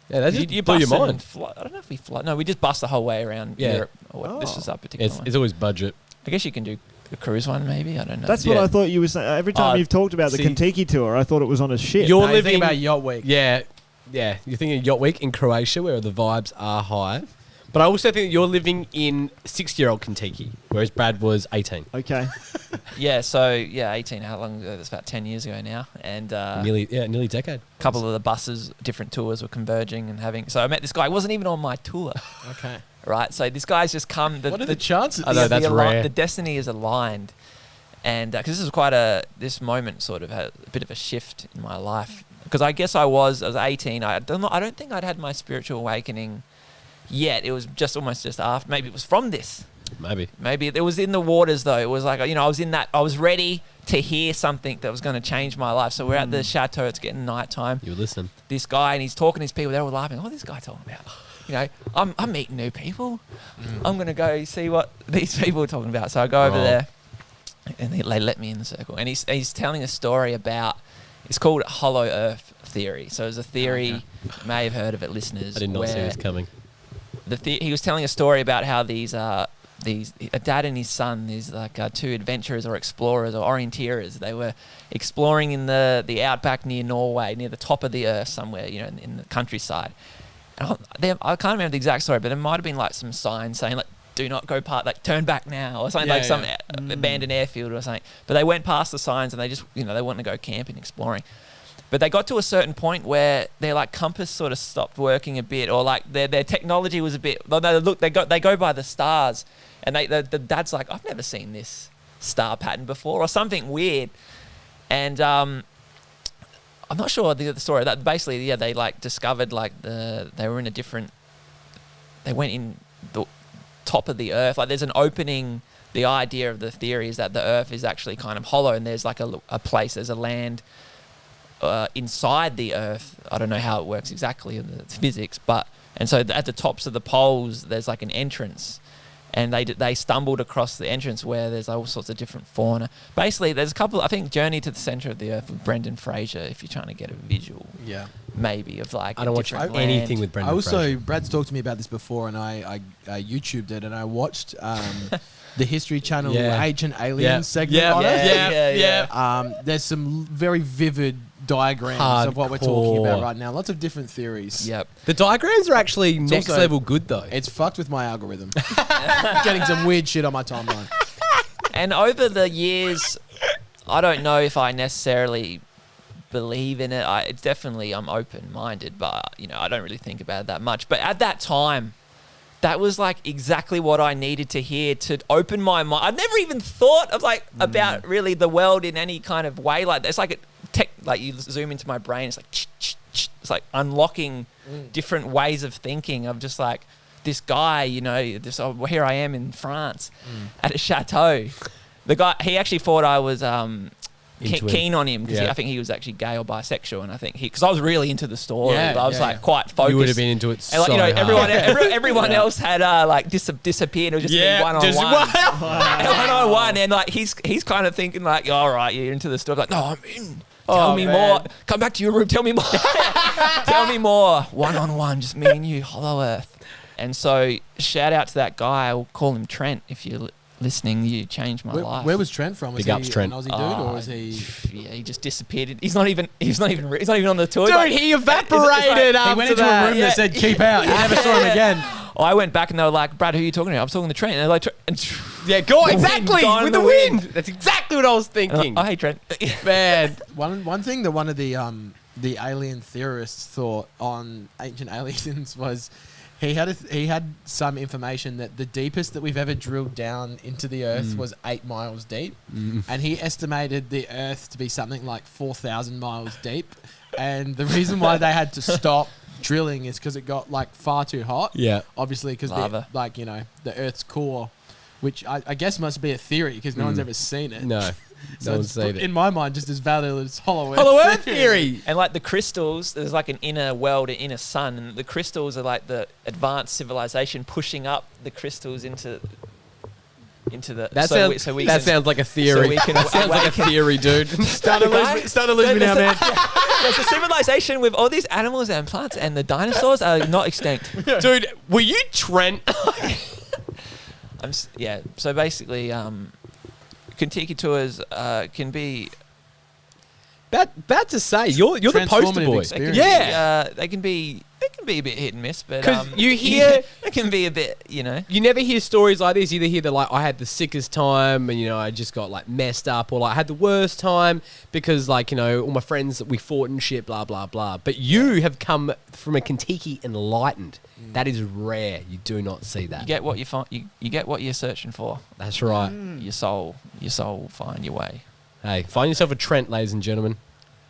Yeah, that just you blew your bus mind. and fly. I don't know if we fly. No, we just bus the whole way around Yeah. Europe. This was that particular one. It's always budget. I guess you can do a cruise one, maybe. I don't know. That's what I thought you were saying. Every time you've talked about the see- Kentucky tour, I thought it was on a ship. You're No, you think living about Yacht Week. Yeah, yeah. You're thinking Yacht Week in Croatia, where the vibes are high. But I also think that you're living in 60-year-old Kentucky, whereas Brad was 18. Okay. Yeah. So 18. How long ago? That's about 10 years ago now, and Nearly a decade. a couple of the buses, different tours were converging and having. So I met this guy. He wasn't even on my tour. Okay. Right. So this guy's just come. What are the chances? I know, that's rare. The destiny is aligned, and because this is this moment sort of had a bit of a shift in my life. Because I guess I was 18. I don't think I'd had my spiritual awakening yet. It was almost after. Maybe it was from this. Maybe it was in the waters though. It was like, I was in that. I was ready to hear something that was going to change my life. So we're at the chateau. It's getting nighttime. You listen. This guy, and he's talking to these people. They're all laughing. What's this guy talking about? I'm meeting new people. I'm going to go see what these people are talking about. So I go over there, and they let me in the circle. And he's telling a story about. It's called Hollow Earth theory. So it's a theory. You may have heard of it, listeners. I did not see this coming. He was telling a story about how these a dad and his son, these like two adventurers or explorers or orienteers. They were exploring in the outback near Norway, near the top of the earth somewhere, in the countryside. And I can't remember the exact story, but there might have been like some signs saying like, "Do not go past, like turn back now," or something some abandoned airfield or something. But they went past the signs and they just they wanted to go camping, exploring. But they got to a certain point where their like compass sort of stopped working a bit, or like their technology was a bit. They go by the stars, and the dad's like, "I've never seen this star pattern before," or something weird. And I'm not sure the story. That basically, they like discovered like they were in a different. They went in the top of the earth. Like there's an opening. The idea of the theory is that the earth is actually kind of hollow, and there's like a place. There's a land. Inside the earth, I don't know how it works exactly in the physics, and so at the tops of the poles there's like an entrance, and they stumbled across the entrance where there's all sorts of different fauna. Basically, there's a couple. I think Journey to the Center of the Earth with Brendan Fraser. If you're trying to get a visual, maybe of like I don't watch anything with Brendan Fraser. Brad's talked to me about this before, and I YouTubed it, and I watched the History Channel Agent Aliens segment on it. There's some very vivid diagrams of what we're talking about right now. Lots of different theories. Yep. The diagrams are actually next also- level good though. It's fucked with my algorithm. Getting some weird shit on my timeline. And over the years, I don't know if I necessarily believe in it. It's definitely, I'm open-minded, but I don't really think about it that much. But at that time, that was like exactly what I needed to hear to open my mind. I never even thought of like about really the world in any kind of way like that. It's like like you zoom into my brain. It's like it's like unlocking different ways of thinking. Of just like this guy, here I am in France at a chateau. The guy, he actually thought I was keen on him because I think he was actually gay or bisexual, and I think because I was really into the story. I was quite focused. You would have been into it so and, like, hard. everyone else had like disappeared. It was just me one-on-one, and like he's kind of thinking like, all right, you're into the story. Like, no, I'm in. Tell me more. Come back to your room. Tell me more. Tell me more. One-on-one, just me and you, Hollow Earth. And so shout out to that guy. I'll call him Trent if you listening. You changed my life. Where was Trent from? Was Big ups, he Trent. an Aussie dude, or was he? Yeah, he just disappeared. He's not even on the tour. Dude, Like, he evaporated after He went into that. a room that said "keep out." You never saw him again. I went back and they were like, "Brad, who are you talking to?" I was talking to Trent. And they're like, Yeah, go exactly gone with in the the wind. wind. That's exactly what I was thinking. "Oh, hey, Trent." Man, One thing that one of the alien theorists thought on Ancient Aliens was he had some information that the deepest that we've ever drilled down into the Earth was 8 miles deep, and he estimated the Earth to be something like 4,000 miles deep, and the reason why they had to stop drilling is because it got like far too hot. Yeah. Obviously, because Lava. the Earth's core, which I guess must be a theory because no one's ever seen it. no. So No one's it's seen it. in my mind just as valid as Hollow Earth. Hollow Earth theory. And like the crystals, there's like an inner world, an inner sun, and the crystals are like the advanced civilization pushing up the crystals into the. That so sounds. we That can- sounds like a theory. so we can That sounds like a awaken- theory, dude. Start to lose me now, man. There's a civilization with all these animals and plants, and the dinosaurs are not extinct. Dude, were you Trent? Yeah. So basically, Kentucky tours can be. Bad to say, you're the poster Transformative boy. experience. Yeah. They can be a bit hit and miss, but 'Cause you hear- it can be a bit, you know. You never hear stories like this. You either hear that like I had the sickest time and I just got like messed up, or like I had the worst time because like all my friends we fought and shit, blah blah blah. But you have come from a Kentucky enlightened. That is rare. You do not see that. You get what you find. You get what you're searching for. That's right. Your soul will find your way. Hey, find yourself a Trent, ladies and gentlemen.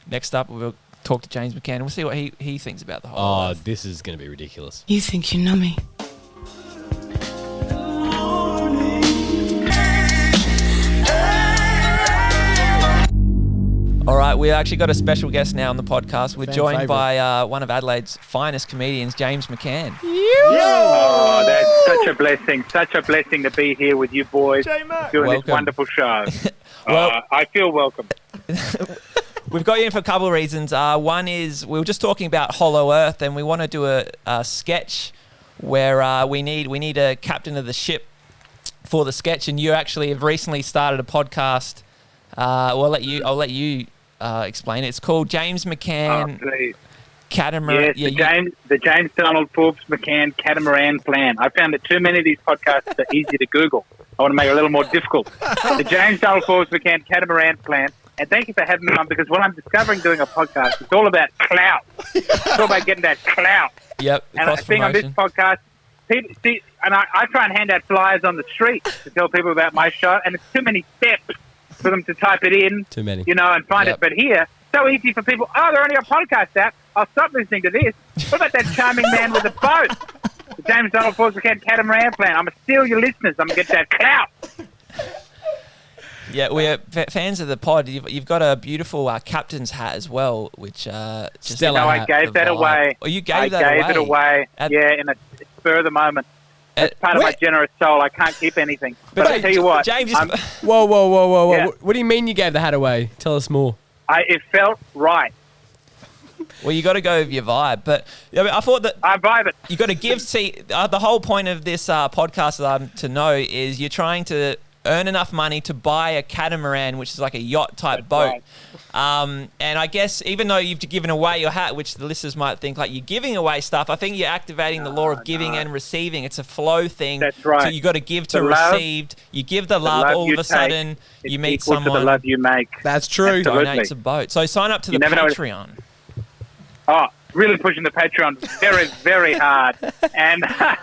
Next up, we'll talk to James McCann and we'll see what he thinks about the whole. Oh, this is going to be ridiculous. You think you know me? All right, we actually got a special guest now on the podcast. We're Fan joined favourite. by one of Adelaide's finest comedians, James McCann. Oh, that's such a blessing. Such a blessing to be here with you boys doing Welcome. this wonderful show. Well- I feel welcome. We've got you in for a couple of reasons. One is we were just talking about Hollow Earth, and we want to do a sketch where we need a captain of the ship for the sketch, and you actually have recently started a podcast. I'll let you explain it. It's called James McCann Please. Catamaran. Yes, the James Donald Forbes McCann Catamaran Plan. I found that too many of these podcasts are easy to Google. I want to make it a little more difficult. The James Donald Forbes McCann Catamaran Plan. And thank you for having me on, because what I'm discovering doing a podcast, it's all about clout. It's all about getting that clout. Yep. And I think on this podcast, people see, and I try and hand out flyers on the street to tell people about my show, and it's too many steps for them to type it in. Too many. And find it. But here, so easy for people. Oh, they're only a podcast app. I'll stop listening to this. What about that charming man with the boat? The James Donald Forbes McCann Catamaran Plan. I'm going to steal your listeners. I'm going to get that clout. Yeah, we're fans of the pod. You've got a beautiful captain's hat as well, which just I gave that away. Oh, you gave that away? I gave it away. In a spur of the moment. It's part of my generous soul. I can't keep anything. But I tell you what, James, Whoa. Yeah. What do you mean you gave the hat away? Tell us more. It felt right. Well, you got to go with your vibe, but I thought that I vibe it. You got to give. See, the whole point of this podcast to know is you're trying to earn enough money to buy a catamaran, which is like a yacht type boat. Right. And I guess even though you've given away your hat, which the listeners might think like you're giving away stuff, I think you're activating the law of giving and receiving. It's a flow thing. That's right. So you got to give to The love- received. You give the love, all of a sudden you meet equal someone. to the love you make. That's true. Donates a boat. So sign up to the Patreon. Oh, really pushing the Patreon very, very hard. And I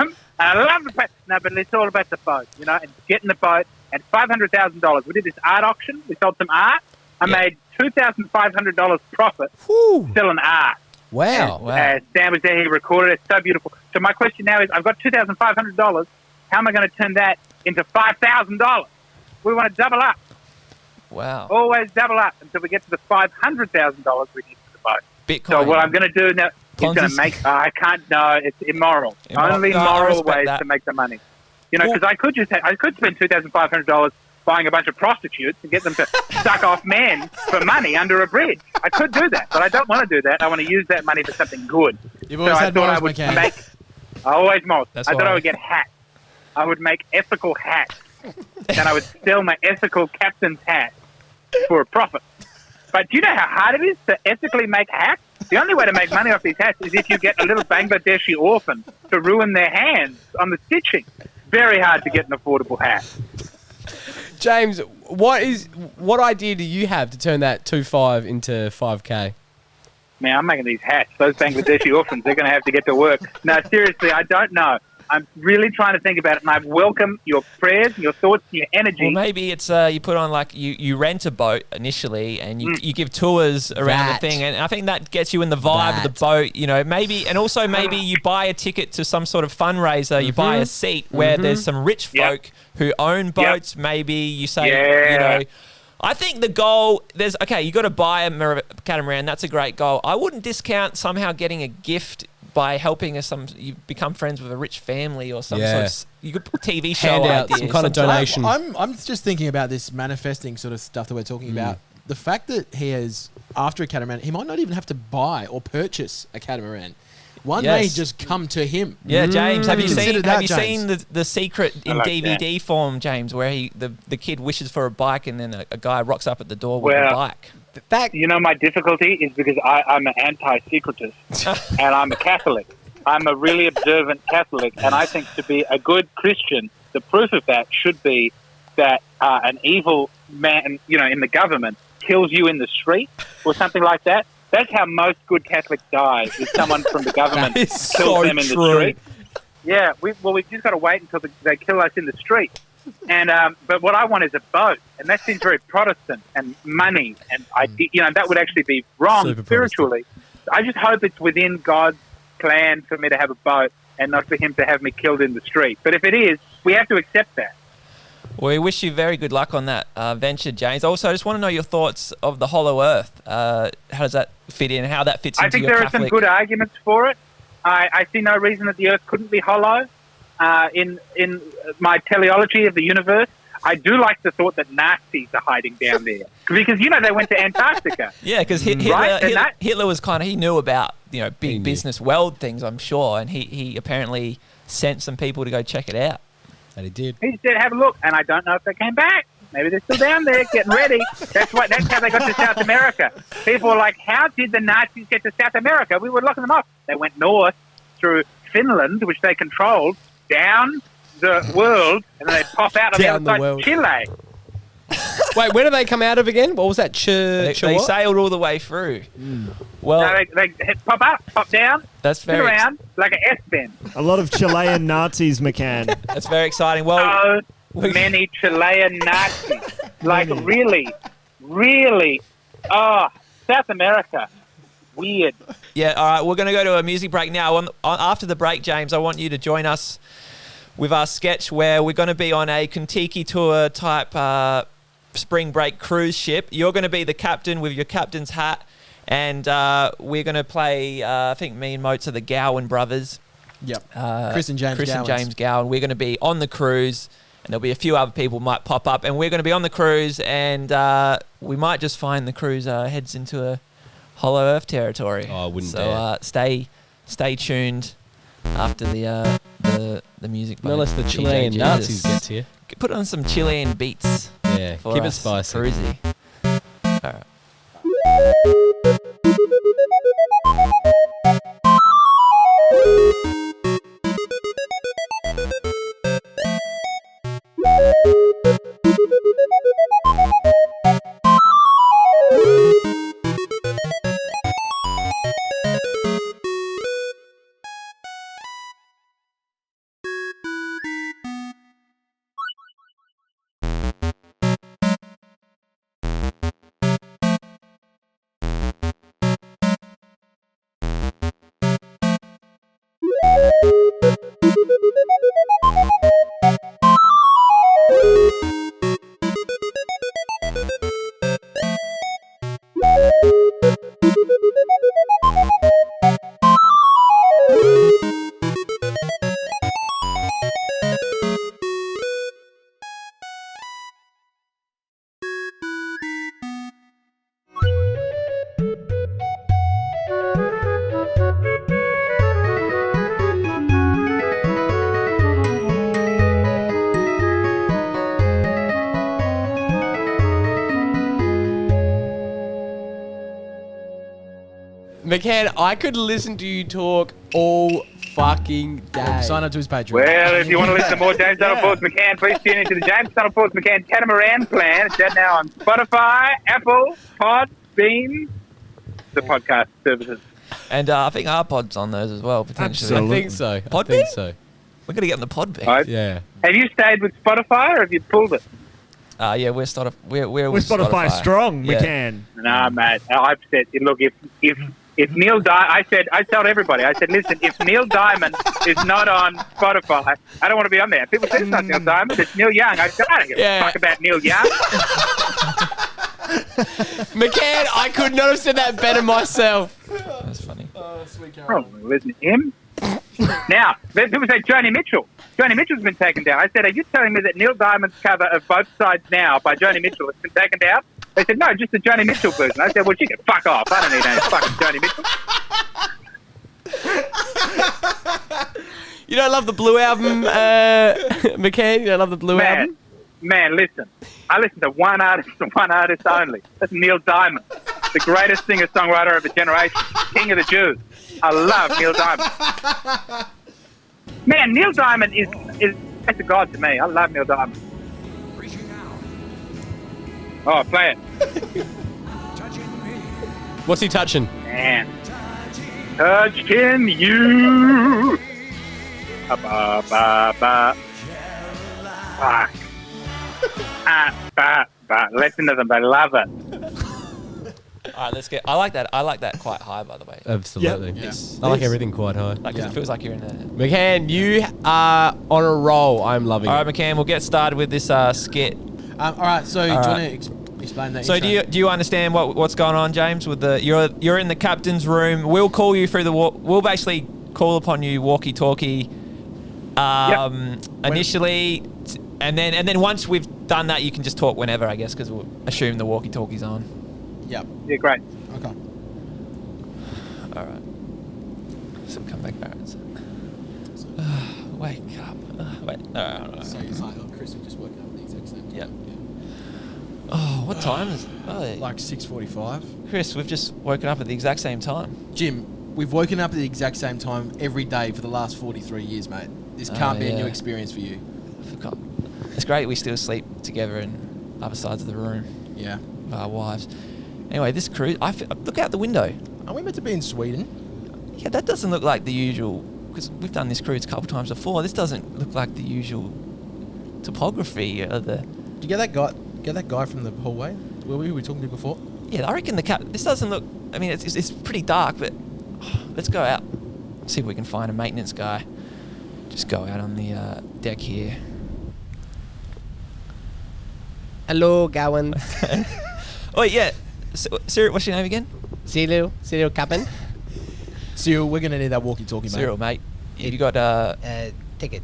love the Patreon. No, but it's all about the boat, and getting the boat. And $500,000. We did this art auction. We sold some art. I made $2,500 profit selling art. Wow. Stan was there. He recorded it. It's so beautiful. So my question now is, I've got $2,500. How am I going to turn that into $5,000? We want to double up. Wow. Always double up until we get to the $500,000 we need for the boat. Bitcoin. So what I'm going to do now is going to make... I can't... No, it's immoral. Only moral ways to make the money. Because I could spend $2,500 buying a bunch of prostitutes and get them to suck off men for money under a bridge. I could do that, but I don't want to do that. I want to use that money for something good. You've always had I morals, McCann. I thought I would get hats. I would make ethical hats and I would sell my ethical captain's hat for a profit. But do you know how hard it is to ethically make hats? The only way to make money off these hats is if you get a little Bangladeshi orphan to ruin their hands on the stitching. Very hard to get an affordable hat. James, what idea do you have to turn that 2.5 into 5K? Man, I'm making these hats. Those Bangladeshi orphans, they're going to have to get to work. No, seriously, I don't know. I'm really trying to think about it, and I welcome your prayers, your thoughts, your energy. Well, maybe it's you put on like you rent a boat initially, and you give tours around the thing, and I think that gets you in the vibe of the boat. You know, maybe, and also maybe you buy a ticket to some sort of fundraiser. You buy a seat where there's some rich folk who own boats. Maybe you say, you know. I think the goal, you got to buy a catamaran. That's a great goal. I wouldn't discount somehow getting a gift by helping you become friends with a rich family or some sort of, you could put TV show Hand out idea, some kind of donation. I'm just thinking about this manifesting sort of stuff that we're talking about. The fact that he has, after a catamaran, he might not even have to buy or purchase a catamaran. One may just come to him. Yeah, James, have you Consider seen the secret in DVD form, James, where the kid wishes for a bike and then a guy rocks up at the door with a bike? You know, my difficulty is because I'm an anti-secretist and I'm a Catholic. I'm a really observant Catholic, and I think to be a good Christian, the proof of that should be that an evil man, you know, in the government kills you in the street or something like that. That's how most good Catholics die, is someone from the government kills them in the street. Yeah, we've just got to wait until they kill us in the street. And but what I want is a boat, and that seems very Protestant and money, and that would actually be wrong spiritually. I just hope it's within God's plan for me to have a boat and not for Him to have me killed in the street. But if it is, we have to accept that. Well, we wish you very good luck on that venture, James. Also, I just want to know your thoughts of the Hollow Earth. How does that fit in? How that fits into your Catholic... I think there are some good arguments for it. I see no reason that the Earth couldn't be hollow. In my teleology of the universe, I do like the thought that Nazis are hiding down there because they went to Antarctica. Yeah, because Hitler was he knew about big business world things, I'm sure, and he apparently sent some people to go check it out. And he did. He said, "Have a look," and I don't know if they came back. Maybe they're still down there getting ready. That's how they got to South America. People were like, "How did the Nazis get to South America? We were locking them off." They went north through Finland, which they controlled, down the world, and then they pop out on the other side, Chile. Wait, where do they come out of again? What was that? They sailed all the way through. Well, no, they pop up, pop down, that's very spin around like an S-bend. A lot of Chilean Nazis, McCann. That's very exciting. Well, so many Chilean Nazis. Like, really. South America. Weird. Yeah, all right, we're going to go to a music break now. After the break, James, I want you to join us with our sketch where we're going to be on a Kentucky tour type spring break cruise ship. You're going to be the captain with your captain's hat, and we're going to play, I think me and Moats are the Gowan brothers. Yep. Chris and James Gowan. We're going to be on the cruise, and there'll be a few other people might pop up, and we're going to be on the cruise, and we might just find the cruise heads into a Hollow Earth territory. Oh, I wouldn't dare. So stay tuned after the music. Not unless the Chilean Nazis gets here. Put on some Chilean beats. Yeah, keep it spicy. Cruisy. All right. McCann, I could listen to you talk all fucking day. Sign up to his Patreon. Well, if you want to listen to more James Donald Forbes McCann, please tune into the James Donald Forbes McCann Catamaran Plan. It's out now on Spotify, Apple, Podbean, the podcast services. And I think our pod's on those as well, potentially. I think so. Podbean? I think so. We're going to get on the Podbean. Right. Yeah. Have you stayed with Spotify or have you pulled it? Yeah, we're We're with Spotify strong. Yeah. We can. Nah, mate. I've said, look, if Neil Diamond, I told everybody, I said, listen, if Neil Diamond is not on Spotify, I don't want to be on there. People say it's not Neil Diamond, it's Neil Young. I said, I don't give a fuck about Neil Young. McCann, I could not have said that better myself. That's funny. Oh, listen to him. Now, people say Joni Mitchell. Joni Mitchell's been taken down. I said, are you telling me that Neil Diamond's cover of Both Sides Now by Joni Mitchell has been taken down? They said, no, just the Joni Mitchell version. I said, well, she can fuck off. I don't need any fucking Joni Mitchell. You don't love the Blue album, McCann? You don't love the Blue album? Man, listen. I listen to one artist and one artist only. That's Neil Diamond, the greatest singer-songwriter of a generation, King of the Jews. I love Neil Diamond. Man, Neil Diamond is a god to me. I love Neil Diamond. Oh, play it. What's he touching? Man. Touching you. Ba, ba, ba. Fuck. Listen to them. They love it. All right, let's get. I like that. I like that quite high, by the way. Absolutely. Yep. I like everything quite high. Like, 'cause it feels like you're in a. McCann, you are on a roll. I'm loving All it. right, McCann, we'll get started with this skit. All right, so do you All want right. to explain that? So intro? do you understand what's going on, James? With the you're in the captain's room. We'll call you through the we'll basically call upon you walkie-talkie initially, and then once we've done that, you can just talk whenever, I guess, because we'll assume the walkie-talkie's on. Yep. Yeah, great. Okay. All right. So come back, parents. Wake up. Wait. No. So it's like, Chris, we just woke up at the exact same time. Yep. Oh, what time is it? Oh, Like 6:45. Chris, we've just woken up at the exact same time. Jim, we've woken up at the exact same time every day for the last 43 years, mate. This can't be a new experience for you. I forgot. It's great we still sleep together in other sides of the room. Yeah. With our wives. Anyway, this cruise, look out the window. Are we meant to be in Sweden? Yeah, that doesn't look like the usual, because we've done this cruise a couple times before. This doesn't look like the usual topography of the... Did you get that guy from the hallway? Were we talking to before? Yeah, I reckon this doesn't look... I mean, it's pretty dark, but let's go out. See if we can find a maintenance guy. Just go out on the deck here. Hello, Gowan. Oh, yeah. Serial, what's your name again? Serial Carpens. Serial, we're going to need that walkie-talkie, mate. Serial, mate. You got... Take it.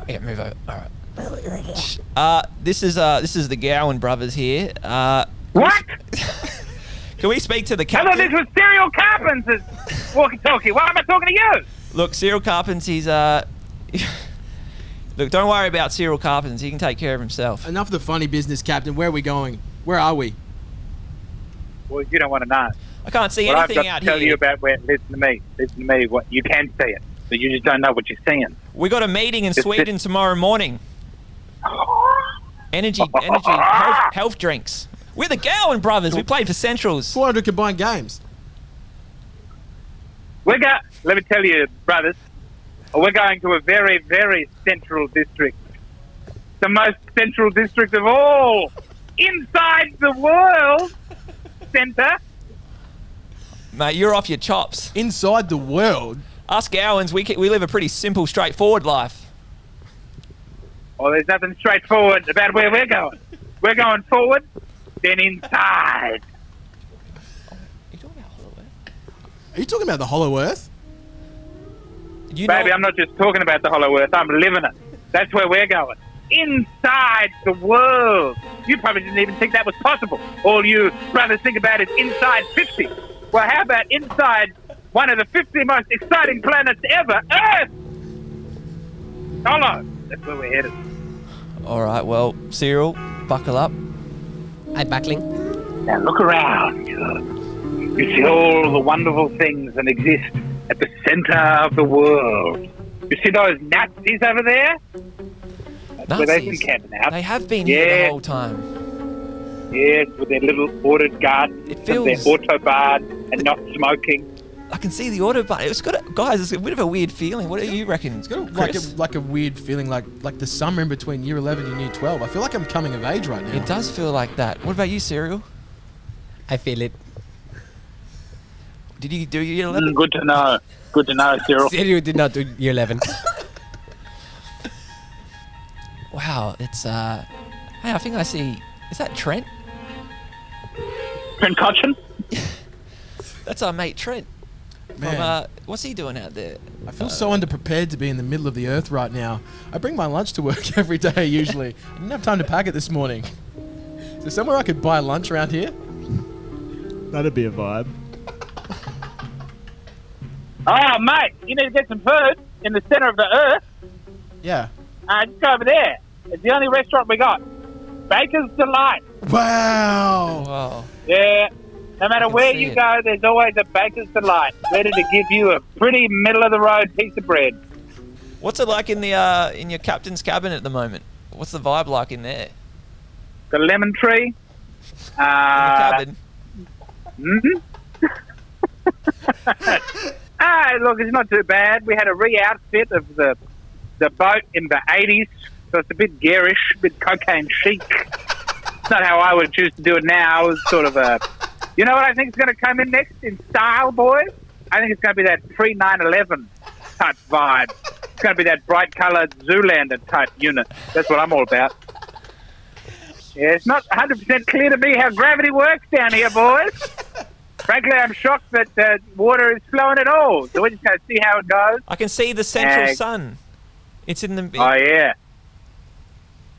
Yeah, move over. All right. This is the Gowan brothers here. What? Can we speak to the I captain? thought this was Serial Carpens' walkie-talkie. Why am I talking to you? Look, Serial Carpens, he's Look, don't worry about Serial Carpens. He can take care of himself. Enough of the funny business, Captain. Where are we going? Where are we? Well, you don't want to know. I can't see What anything I've got out to tell here. you about where. Listen to me. What you can see it, but you just don't know what you're seeing. We got a meeting in It's Sweden tomorrow morning. Energy, health drinks. We're the Gowan brothers. We played for Centrals. 400 combined games. Let me tell you, brothers, we're going to a very, very central district. The most central district of all. Inside the world centre. Mate, you're off your chops. Inside the world? Us Gowans, we live a pretty simple, straightforward life. Well, there's nothing straightforward about where we're going. We're going forward, then inside. Are you talking about the Hollow Earth? Baby, I'm not just talking about the Hollow Earth. I'm living it. That's where we're going. Inside the world. You probably didn't even think that was possible. All you brothers think about is inside 50. Well, how about inside one of the 50 most exciting planets ever, Earth? Hello. That's where we're headed. All right, well, Serial, buckle up. I'm buckling. Now look around. You see all the wonderful things that exist at the center of the world. You see those Nazis over there? That's where they've been camping out. They have been here the whole time. Yes, with their little ordered garden, their autobahn, and not smoking. I can see the autobahn. It's got guys. It's a bit of a weird feeling. What do you reckon? It's got like a weird feeling, like the summer in between year 11 and year 12. I feel like I'm coming of age right now. It does feel like that. What about you, Serial? I feel it. Did you do year 11? Good to know. Good to know, Serial. Serial did not do year 11. Wow, it's hey, I think I see. Is that Trent? Trent Cotchin? That's our mate Trent. Man. From, what's he doing out there? I feel so underprepared to be in the middle of the earth right now. I bring my lunch to work every day usually. I didn't have time to pack it this morning. Is there somewhere I could buy lunch around here? That'd be a vibe. Oh, mate, you need to get some food in the center of the earth. Yeah. Just go over there. It's the only restaurant we got. Baker's Delight. Wow. Wow. Yeah. No matter where you go, there's always a Baker's Delight ready to give you a pretty middle-of-the-road piece of bread. What's it like in the in your captain's cabin at the moment? What's the vibe like in there? The lemon tree. In the cabin. Look, it's not too bad. We had a re-outfit of the boat in the 80s, so it's a bit garish, a bit cocaine chic. It's not how I would choose to do it now. It's sort of a... You know what I think is going to come in next in style, boys? I think it's going to be that pre-9/11 type vibe. It's going to be that bright-coloured Zoolander type unit. That's what I'm all about. Yeah, it's not 100% clear to me how gravity works down here, boys. Frankly, I'm shocked that water is flowing at all. So we're just going to see how it goes. I can see the central sun. It's in the... Oh, yeah.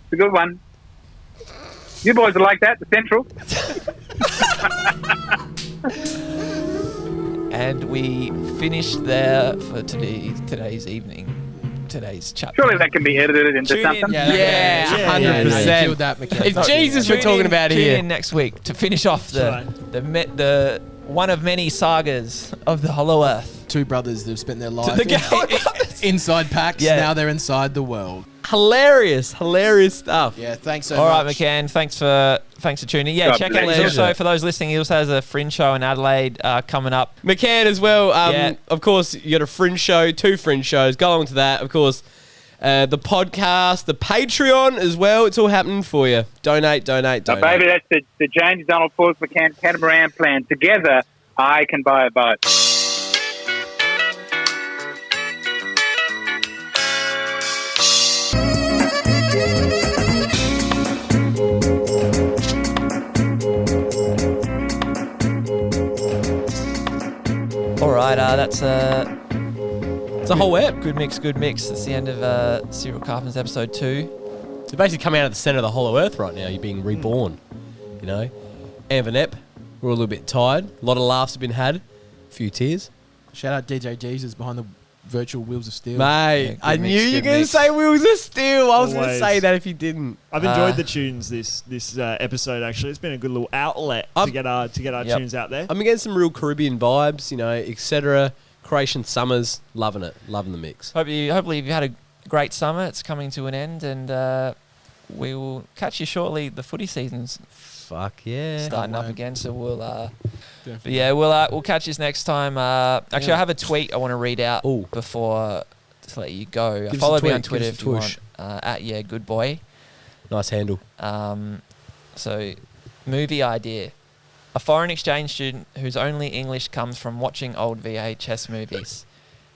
It's a good one. You boys are like that, the central. And we finished there for today's evening. Today's chat. Surely that can be edited into something. Yeah, 100%. Killed that, McCann. It's Jesus we're talking about here. Tune in next week to finish off the one of many sagas of the Hollow Earth. Two brothers that have spent their life inside packs. Yeah. Now they're inside the world. Hilarious stuff. Yeah, thanks so All much. right, McCann. Thanks for tuning in. Yeah, God check out. bless He's you. also, for those listening, he also has a fringe show in Adelaide coming up. McCann as well. Yeah. Of course, you got a fringe show, 2 fringe shows. Go along to that. Of course, the podcast, the Patreon as well. It's all happening for you. Donate. Oh, baby, that's the James Donald Forbes McCann catamaran plan. Together, I can buy a boat. All right, that's it's a whole ep. Good mix. That's the end of Serial Carpens episode 2. You're basically coming out of the centre of the Hollow Earth right now. You're being reborn. You know, end of an ep. We're a little bit tired. A lot of laughs have been had. A few tears. Shout out DJ Jesus behind the virtual Wheels of Steel. Mate, I knew you were going to say Wheels of Steel. I was going to say that if you didn't. I've enjoyed the tunes this episode, actually. It's been a good little outlet to get our tunes out there. I'm getting some real Caribbean vibes, you know, etc. Croatian summers. Loving it. Loving the mix. Hopefully you've had a great summer. It's coming to an end, and we will catch you shortly. The footy season's starting up again, so we'll catch you next time. Actually, I have a tweet I want to read out before to let you go. Follow me on Twitter if you want. At good boy. Nice handle. So, movie idea. A foreign exchange student whose only English comes from watching old VHS movies.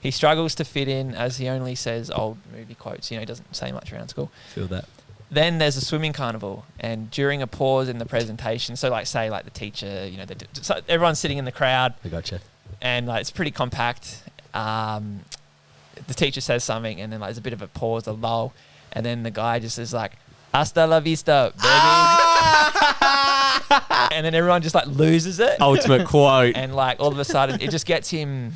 He struggles to fit in as he only says old movie quotes. You know, he doesn't say much around school. Feel that. Then there's a swimming carnival, and during a pause in the presentation, so say the teacher, you know, so everyone's sitting in the crowd. I gotcha. And it's pretty compact. The teacher says something, and then there's a bit of a pause, a lull, and then the guy just is like, "Hasta la vista, baby." And then everyone just loses it. Ultimate quote. And all of a sudden, it just gets him,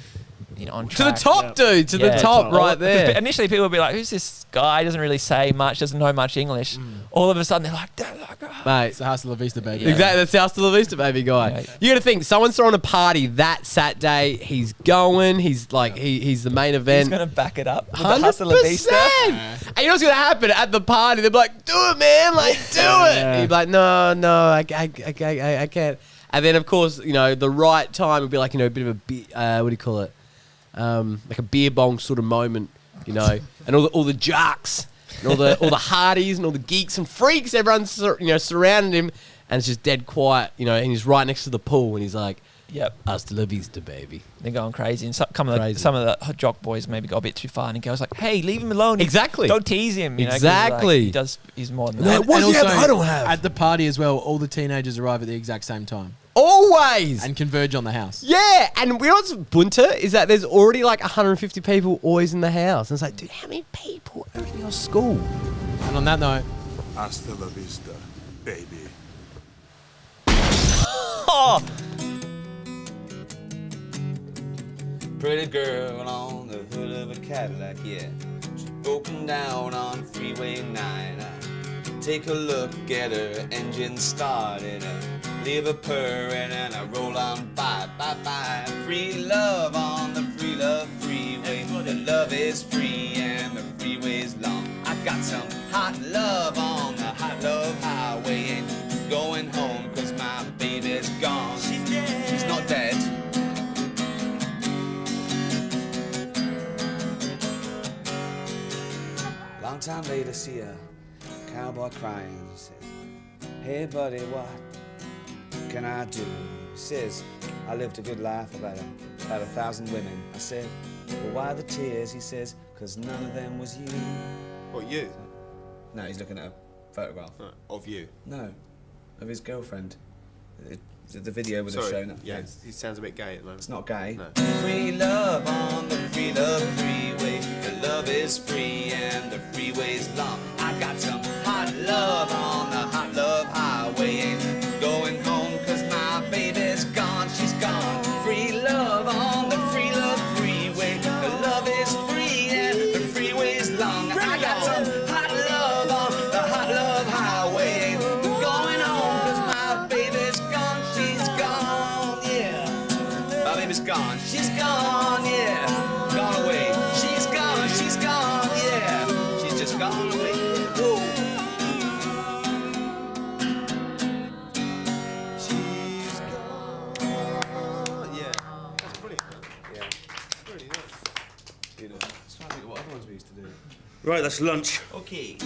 you know, on track. To the top, dude. To the top right there. Initially, people would be like, "Who's this guy? Doesn't really say much. Doesn't know much English." all of a sudden they're like, oh. Mate, It's the Hasta La Vista, baby. exactly. That's the Hasta La Vista, baby guy. Yeah. You got to think, someone's throwing a party that Saturday. He's going. He's like, he's the main event. He's going to back it up with the 100%. Hasta La Vista. And you know what's going to happen at the party? They'll be like, do it, man. Like, do it. And you'll be like, no, I can't. And then, of course, you know, the right time would be like, you know, a bit of a, what do you call it? Like a beer bong sort of moment, you know, and all the jocks and all the hardies and all the geeks and freaks, everyone's surrounding him, and it's just dead quiet, you know, and he's right next to the pool, and he's like, "Yep, hasta la vista, baby." They're going crazy, and some of the jock boys maybe got a bit too far, and he goes like, "Hey, leave him alone. Exactly. Don't tease him." You know, 'cause, exactly. like, he's more than Like, that. what do you have also, that I don't have? At the party as well, all the teenagers arrive at the exact same time. Always. And converge on the house. Yeah, and we know what's bunter is that there's already like 150 people always in the house. And it's like, dude, how many people are in your school? And on that note, Hasta la vista, baby. Oh! Pretty girl on the hood of a Cadillac, yeah. She's broken down on Freeway 9. Take a look at her engine started. Leave her purring and I roll on by. Free love on the free love freeway. The love is free and the freeway's long. I got some hot love on the hot love highway. Ain't going home cause my baby's gone. She's dead. She's not dead. Long time later, see a cowboy crying. Says, hey buddy, what can I do? He says, I lived a good life, about 1,000 women. I said, well, why the tears? He says, because none of them was you. What, you? No, he's looking at a photograph. Of you? No, of his girlfriend. The video would have shown up. Yeah, he sounds a bit gay at the moment. It's not gay. No. Free love on the free love freeway. The love is free and the freeway's long. I got some hot love on the hot love highway. Ain't going home cause my baby's gone. She's gone. Free love on the free love freeway. The love is free and the freeway's long. I got some hot love on the hot love highway. Ain't going home cause my baby's gone. She's gone, yeah. My baby's gone. She's gone, yeah. Gone away. She's gone, yeah. She's just gone away. Woo. She's gone. Yeah. That's brilliant, man. Yeah. Really nice. You know, just trying to think of what other ones we used to do. Right, that's lunch. Okay.